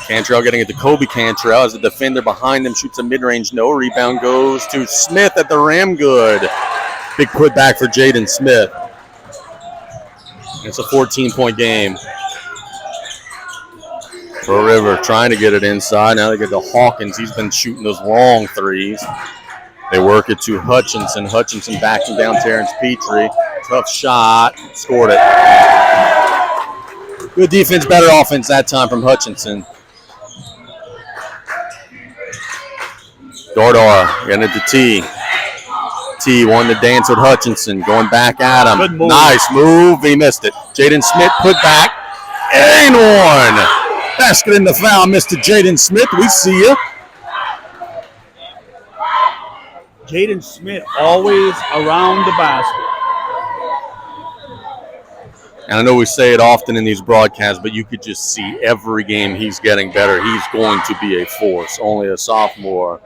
Cantrell getting it to Kobe Cantrell as the defender behind him shoots a mid-range no. Rebound goes to Smith at the rim. Good. Big putback for Jaden Smith. It's a 14-point game. Pearl River trying to get it inside. Now they get to Hawkins. He's been shooting those long threes. They work it to Hutchinson. Hutchinson backing down Terrence Petrie. Tough shot. Scored it. Good defense, better offense that time from Hutchinson. Dardar getting it to T. T wanted to dance with Hutchinson. Going back at him. Good move. Nice move. He missed it. Jaden Smith put back. And one. Basket in the foul, Mr. Jaden Smith. We see you. Jaden Smith always around the basket. And I know we say it often in these broadcasts, but you could just see every game he's getting better. He's going to be a force. Only a sophomore.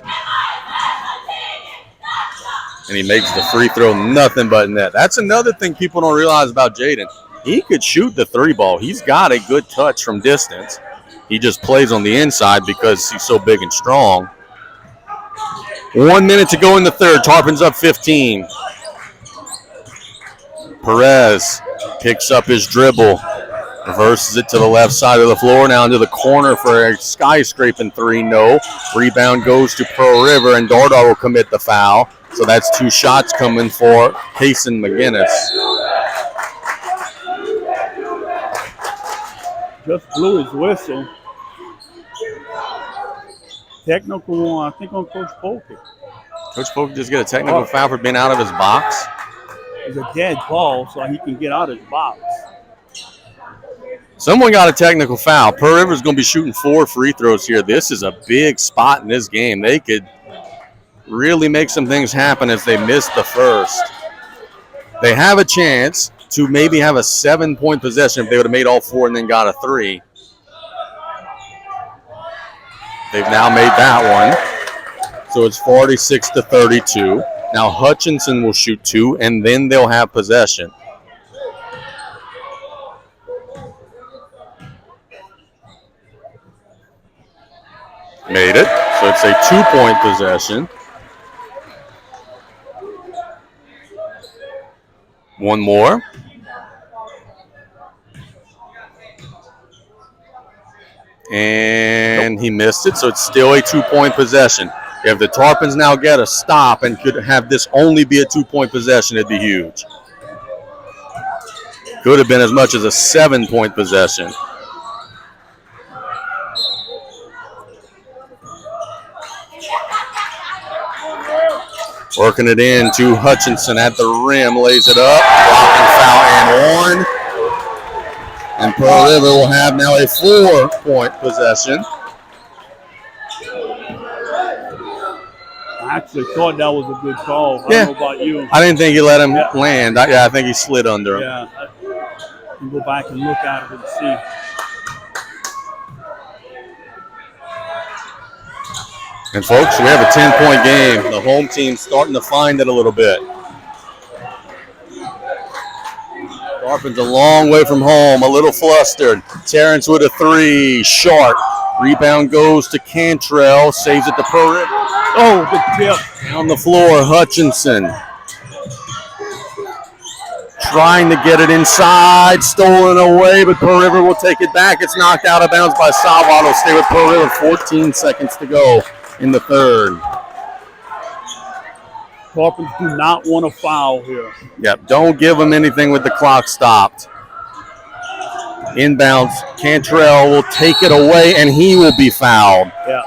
And he makes the free throw nothing but net. That's another thing people don't realize about Jaden. He could shoot the three ball. He's got a good touch from distance. He just plays on the inside because he's so big and strong. 1 minute to go in the third. Tarpon's up 15. Perez picks up his dribble, reverses it to the left side of the floor, now into the corner for a skyscraping three. No. Rebound goes to Pearl River, and Dardar will commit the foul. So that's 2 shots coming for Payson McGinnis. Just blew his whistle. Technical one, I think, on Coach Polk. Coach Polk just get a technical foul for being out of his box. It's a dead ball, so he can get out of his box. Someone got a technical foul. Pearl River's going to be shooting 4 free throws here. This is a big spot in this game. They could really make some things happen if they miss the first. They have a chance to maybe have a 7-point possession if they would have made all 4 and then got a 3. They've now made that one. So it's 46-32. Now Hutchinson will shoot 2, and then they'll have possession. Made it. So it's a 2-point possession. One more. And he missed it, so it's still a 2-point possession. If the Tarpons now get a stop and could have this only be a 2-point possession, it'd be huge. Could have been as much as a 7-point possession. Working it in to Hutchinson at the rim, lays it up, blocking foul and one. And Pearl River will have now a 4-point possession. I actually thought that was a good call. I don't know about you. I didn't think he let him land. I think he slid under him. Yeah, you go back and look at it and see. And folks, we have a 10-point game. The home team's starting to find it a little bit. Tarpon's a long way from home, a little flustered. Terrence with a 3, short. Rebound goes to Cantrell, saves it to Pearl River. Oh, the tip. On the floor, Hutchinson. Trying to get it inside, stolen away, but Pearl River will take it back. It's knocked out of bounds by Salvat. It'll stay with Pearl River. 14 seconds to go in the third. Tarpons do not want to foul here. Yep, don't give them anything with the clock stopped. Inbounds, Cantrell will take it away, and he will be fouled. Yeah.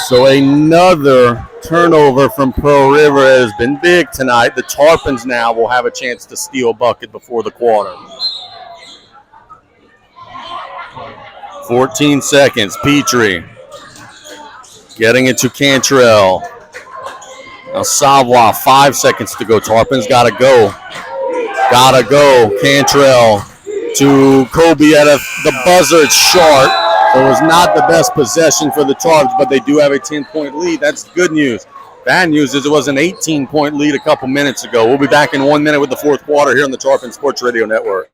So another turnover from Pearl River has been big tonight. The Tarpons now will have a chance to steal a bucket before the quarter. 14 seconds, Petrie. Getting it to Cantrell. Now Savoie, 5 seconds to go. Tarpon's got to go. Got to go. Cantrell to Kobe at the buzzer. It's short. It was not the best possession for the Tarps, but they do have a 10-point lead. That's good news. Bad news is it was an 18-point lead a couple minutes ago. We'll be back in 1 minute with the fourth quarter here on the Tarpon Sports Radio Network.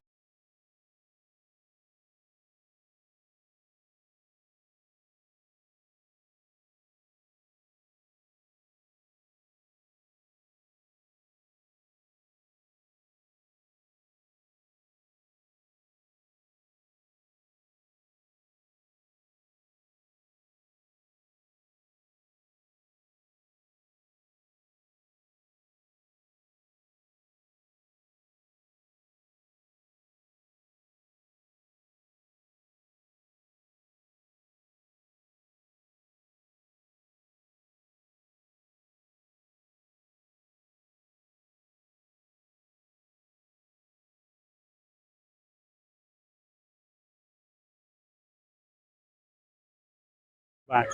Back.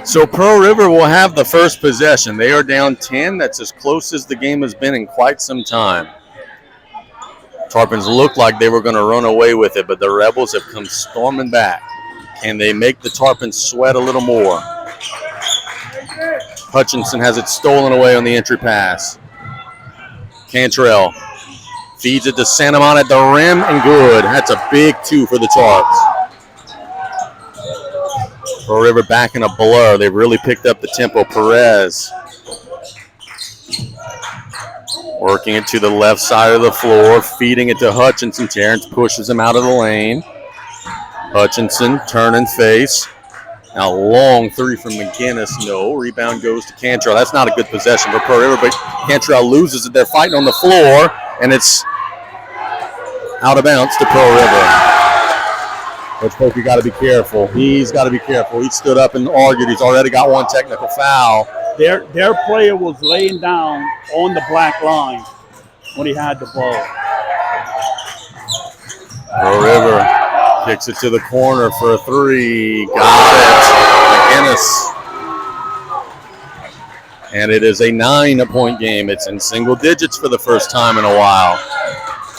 So Pearl River will have the first possession. They are down 10. That's as close as the game has been in quite some time. Tarpons looked like they were going to run away with it, but the Rebels have come storming back. Can they make the Tarpons sweat a little more? Hutchinson has it stolen away on the entry pass. Cantrell feeds it to Santamon at the rim, and good. That's a big 2 for the Tarps. Pearl River back in a blur. They've really picked up the tempo. Perez working it to the left side of the floor, feeding it to Hutchinson. Terrence pushes him out of the lane. Hutchinson, turn and face. Now long 3 from McGinnis. No. Rebound goes to Cantrell. That's not a good possession for Pearl River, but Cantrell loses it. They're fighting on the floor, and it's out of bounds to Pearl River. Coach Polk, you got to be careful. He's got to be careful. He stood up and argued. He's already got 1 technical foul. Their player was laying down on the black line when he had the ball. Pearl River kicks it to the corner for a 3. Got it. McGinnis. And it is a 9-point game. It's in single digits for the first time in a while.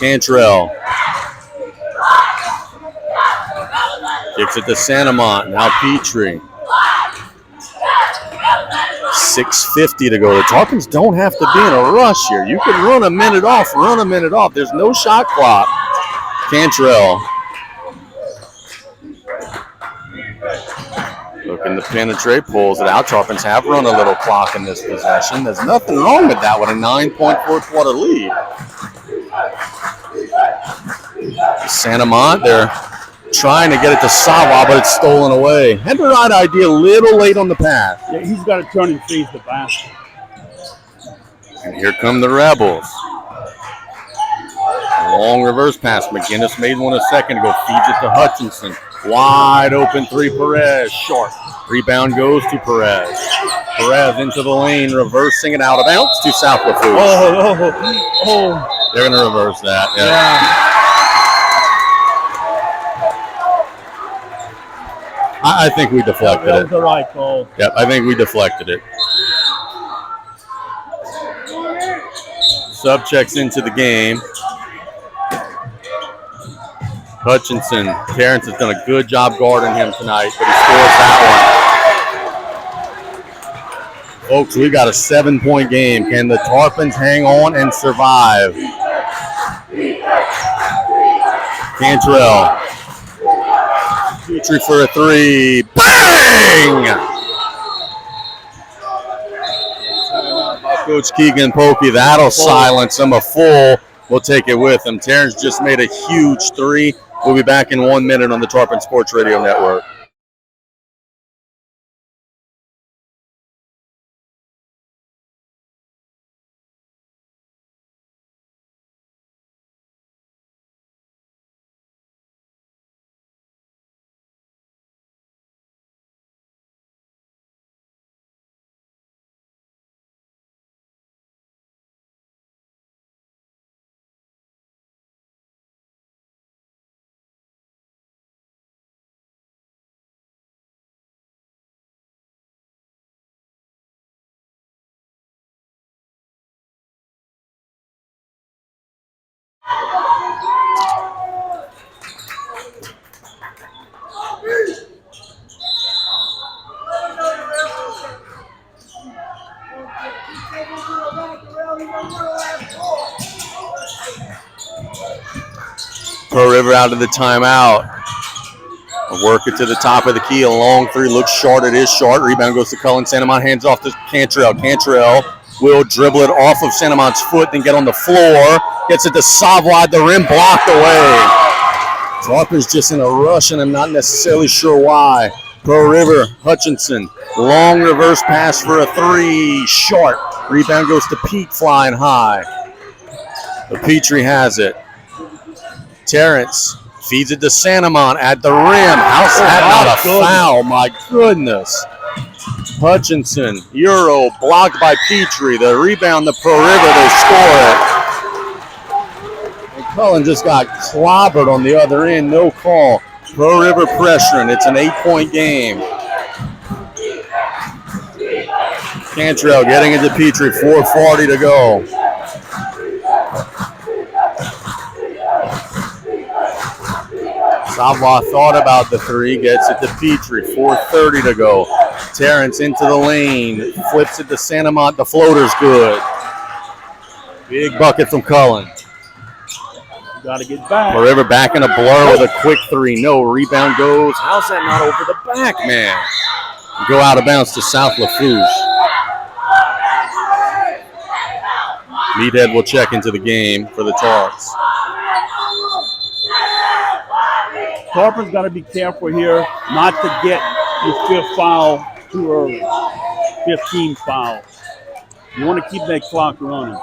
Cantrell kicks it to Santamont. Now Petrie. 6:50 to go. The Tarpons don't have to be in a rush here. You can run a minute off. There's no shot clock. Cantrell looking to penetrate, pulls it out. Tarpons have run a little clock in this possession. There's nothing wrong with that with a 9-point fourth-quarter lead. Santamont, they're trying to get it to Sawa, but it's stolen away. Had the right idea, a little late on the pass. Yeah, he's got to turn and face the basket. And here come the Rebels. Long reverse pass. McGinnis made one a second ago. Feeds it to Hutchinson. Wide open 3, Perez. Short. Rebound goes to Perez. Perez into the lane, reversing it out of bounds to South Lafourche. Oh. They're going to reverse that. Yeah. I think we deflected That was the right call. Yep, I think we deflected it. Sub checks into the game. Hutchinson. Terrence has done a good job guarding him tonight, but he scores that one. Folks, we got a 7-point game. Can the Tarpons hang on and survive? Cantrell. Petrie for a 3. Bang! Coach Keegan Polkey, that'll silence him. A full will take it with him. Terrence just made a huge 3. We'll be back in 1 minute on the Tarpon Sports Radio Network. Pearl River out of the timeout. Work it to the top of the key. A long 3 looks short. It is short. Rebound goes to Cullen. Santamont hands off to Cantrell. Cantrell will dribble it off of Santamont's foot, then get on the floor. Gets it to Savoy at the rim. Blocked away. Tarpons just in a rush, and I'm not necessarily sure why. Pearl River, Hutchinson. Long reverse pass for a 3. Short. Rebound goes to Pete flying high. But Petrie has it. Terrence feeds it to Santamont at the rim. How's that not a foul? My goodness. Hutchinson, Euro, blocked by Petrie. The rebound to Pearl River, they score it. And Cullen just got clobbered on the other end. No call. Pearl River pressuring. It's an 8-point game. Cantrell getting into Petrie, 4:40 to go. Savoie thought about the three, gets it to Petrie, 4:30 to go. Terrence into the lane, flips it to Santamont, the floater's good. Big bucket from Cullen. Got to get back. Forever back in a blur with a quick three. No, rebound goes. How's that not over the back, man? Go out of bounds to South Lafourche. Meathead will check into the game for the Tarps. Tarpon's got to be careful here not to get your fifth foul too early. 15 foul. You want to keep that clock running.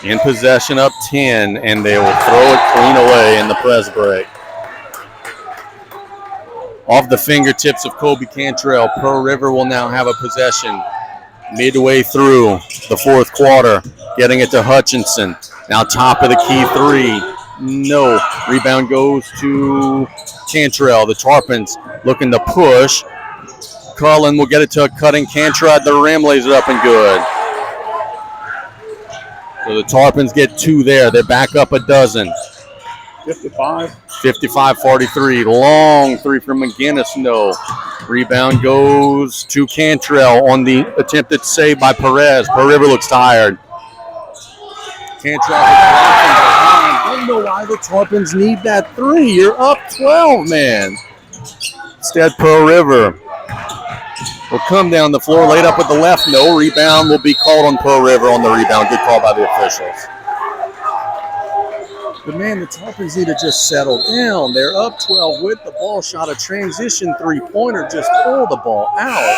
In possession up 10, and they will throw it clean away in the press break. Off the fingertips of Kobe Cantrell, Pearl River will now have a possession midway through the fourth quarter, getting it to Hutchinson. Now top of the key three. No. Rebound goes to Cantrell. The Tarpons looking to push. Cullen will get it to a cutting Cantrell at the rim, lays it up and good. So the Tarpons get two there. They're back up a dozen. 55-43. Long three from McGinnis. No. Rebound goes to Cantrell on the attempted save by Perez. Pearl River looks tired. Cantrell is blocking behind. I don't know why the Tarpons need that three. You're up 12, man. Instead, Pearl River will come down the floor, laid up with the left. No. Rebound will be called on Pearl River on the rebound. Good call by the officials. But, man, the Tarpons need to just settle down. They're up 12 with the ball. Shot a transition three-pointer. Just pull the ball out.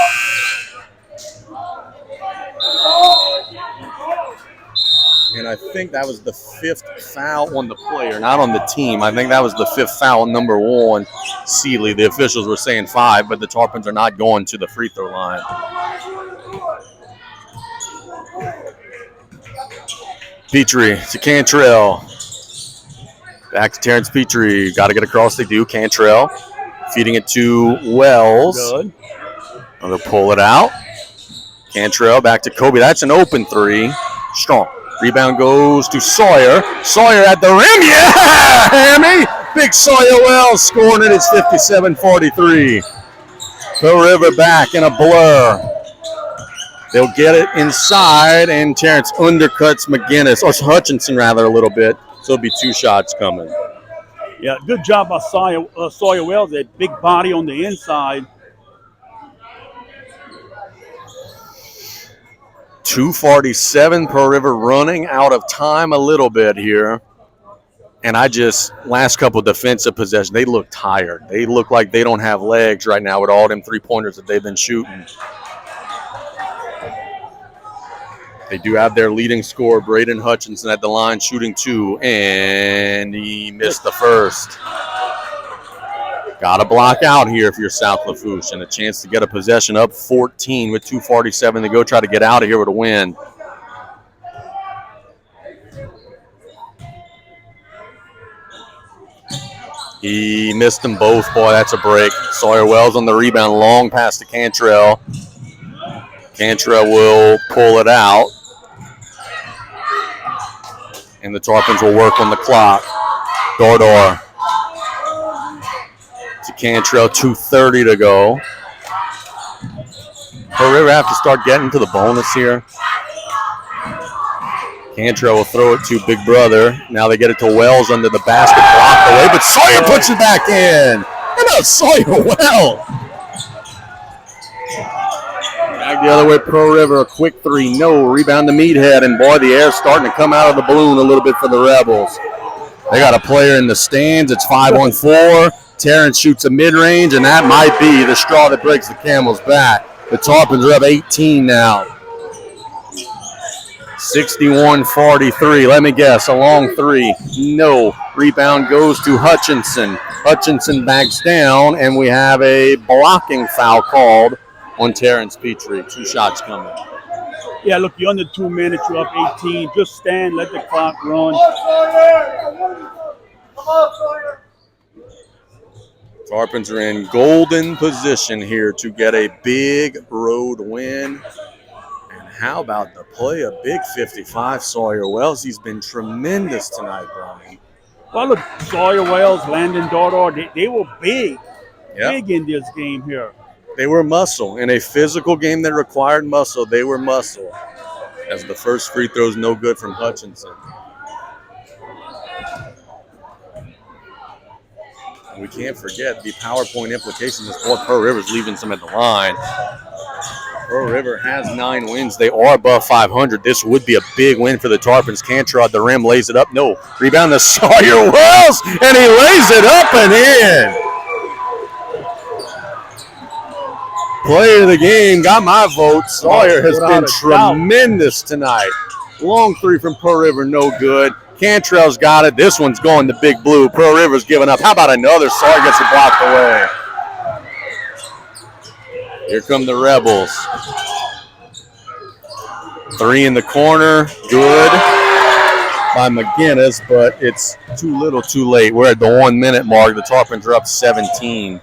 And I think that was the fifth foul on the player, not on the team. I think that was the fifth foul on number one, Seeley. The officials were saying 5, but the Tarpons are not going to the free throw line. Petrie to Cantrell. Back to Terrence Petrie. Got to get across. They do. Cantrell feeding it to Wells. Good. They'll pull it out. Cantrell back to Kobe. That's an open three. Strong. Rebound goes to Sawyer. Sawyer at the rim. Yeah! Hammy! Big Sawyer Wells scoring it. It's 57-43. Pearl River back in a blur. They'll get it inside, and Terrence undercuts McGinnis, or Hutchinson rather, a little bit. So it'll be 2 shots coming. Yeah, good job by Sawyer Wells. That big body on the inside. 2:47, Pearl River running out of time a little bit here. And last couple defensive possessions, they look tired. They look like they don't have legs right now with all them three-pointers that they've been shooting. They do have their leading scorer, Braden Hutchinson, at the line shooting 2, and he missed the first. Got to block out here if you're South Lafourche, and a chance to get a possession up 14 with 2:47 to go. Try to get out of here with a win. He missed them both. Boy, that's a break. Sawyer Wells on the rebound. Long pass to Cantrell. Cantrell will pull it out. And the Tarpons will work on the clock. Dordor to Cantrell, 2:30 to go. Pearl River have to start getting to the bonus here. Cantrell will throw it to Big Brother. Now they get it to Wells under the basket, blocked away, but Sawyer puts it back in. And now Sawyer Wells. Back the other way, Pearl River, a quick three, no. Rebound to Meathead, and boy, the air's starting to come out of the balloon a little bit for the Rebels. They got a player in the stands. It's 5-on-4. Terrence shoots a mid-range, and that might be the straw that breaks the camel's back. The Tarpons are up 18 now. 61-43. Let me guess, a long three. No. Rebound goes to Hutchinson. Hutchinson backs down, and we have a blocking foul called on Terrence Petrie. 2 shots coming. Yeah, look, you're under 2 minutes. You're up 18. Just stand, let the clock run. Tarpons are in golden position here to get a big road win. And how about the play of Big 55, Sawyer Wells? He's been tremendous tonight, Brian. Well, look, Sawyer Wells, Landon Dardar, they were big in this game here. They were muscle. In a physical game that required muscle, they were muscle. As the first free throw is no good from Hutchinson. We can't forget the PowerPoint implications as well. Pearl River's leaving some at the line. Pearl River has 9 wins. They are above 500. This would be a big win for the Tarpons. Cantrell at the rim, lays it up. No. Rebound to Sawyer Wells, and he lays it up and in. Player of the game, got my vote. Sawyer has been tremendous tonight. Long three from Pearl River, no good. Cantrell's got it. This one's going to Big Blue. Pearl River's giving up. How about another? Sawyer gets it blocked away. Here come the Rebels. 3 in the corner. Good by McGinnis, but it's too little too late. We're at the 1 minute mark. The Tarpons are up 17.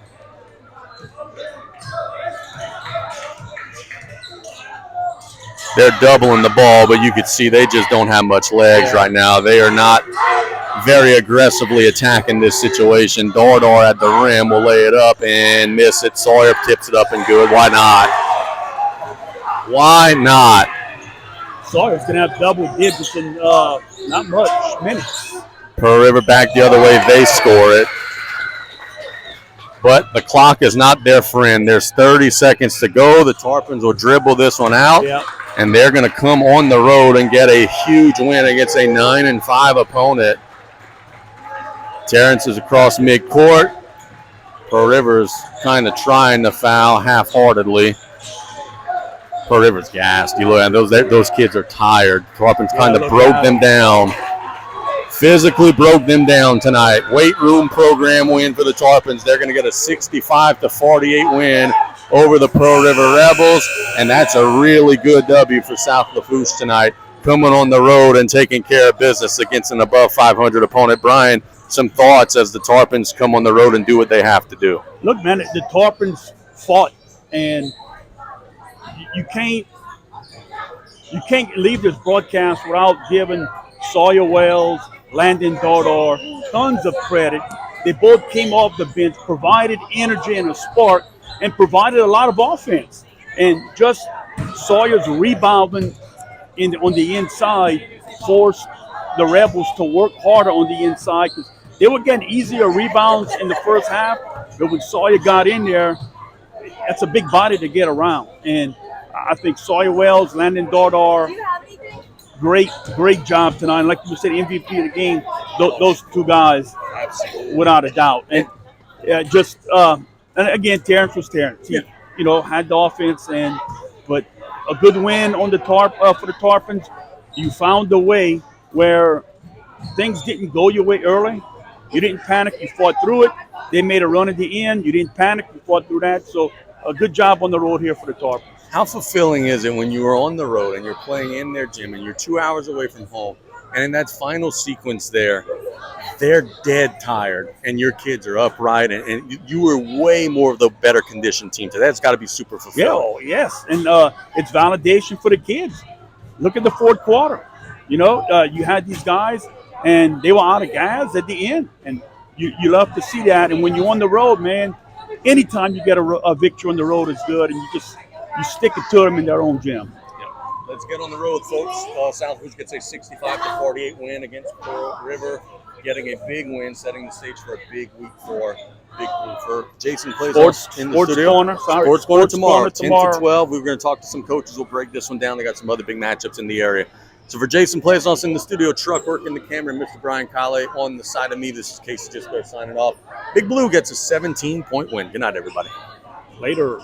They're doubling the ball, but you could see they just don't have much legs right now. They are not very aggressively attacking this situation. Dardar at the rim will lay it up and miss it. Sawyer tips it up and good. Why not? Why not? Sawyer's going to have double digits in not much minutes. Pearl River back the other way. They score it. But the clock is not their friend. There's 30 seconds to go. The Tarpons will dribble this one out. Yep. And they're going to come on the road and get a huge win against a 9-5 opponent. Terrence is across midcourt. Pearl River's kind of trying to foul half-heartedly. Pearl River's gassed. You look at those kids are tired. Tarpons kind of broke them down. Physically broke them down tonight. Weight room program win for the Tarpons. They're going to get a 65-48 win over the Pearl River Rebels, and that's a really good W for South Lafourche tonight, coming on the road and taking care of business against an above 500 opponent. Brian, some thoughts as the Tarpons come on the road and do what they have to do. Look, man, the Tarpons fought, and you can't leave this broadcast without giving Sawyer Wells, Landon Dardar tons of credit. They both came off the bench, provided energy and a spark, and provided a lot of offense. And just Sawyer's rebounding on the inside forced the Rebels to work harder on the inside because they were getting easier rebounds in the first half. But when Sawyer got in there, that's a big body to get around. And I think Sawyer Wells, Landon Dardar, great job tonight. Like you said, MVP of the game, those two guys, without a doubt. And and again, Terrence was Terrence. He, had the offense, but a good win on the for the Tarpons. You found a way where things didn't go your way early. You didn't panic. You fought through it. They made a run at the end. You didn't panic. You fought through that. So a good job on the road here for the Tarpons. How fulfilling is it when you are on the road and you're playing in their gym and you're 2 hours away from home, and in that final sequence there, they're dead tired and your kids are upright and you were way more of the better conditioned team today. That's got to be super fulfilling. Yeah, yes, and it's validation for the kids. Look at the fourth quarter. You had these guys and they were out of gas at the end, and you love to see that. And when you're on the road, man, anytime you get a victory on the road is good, and you stick it to them in their own gym. Let's get on the road, folks. South Lafourche gets a 65-48 win against Pearl River, getting a big win, setting the stage for a big week for Big Blue. For Jason plays in the studio. Sports Corner tomorrow, 10 to 12. We're going to talk to some coaches. We'll break this one down. They got some other big matchups in the area. So for Jason plays us in the studio, Truck working the camera, and Mr. Brian Kale on the side of me. This is Casey Gisco signing off. Big Blue gets a 17-point win. Good night, everybody. Later.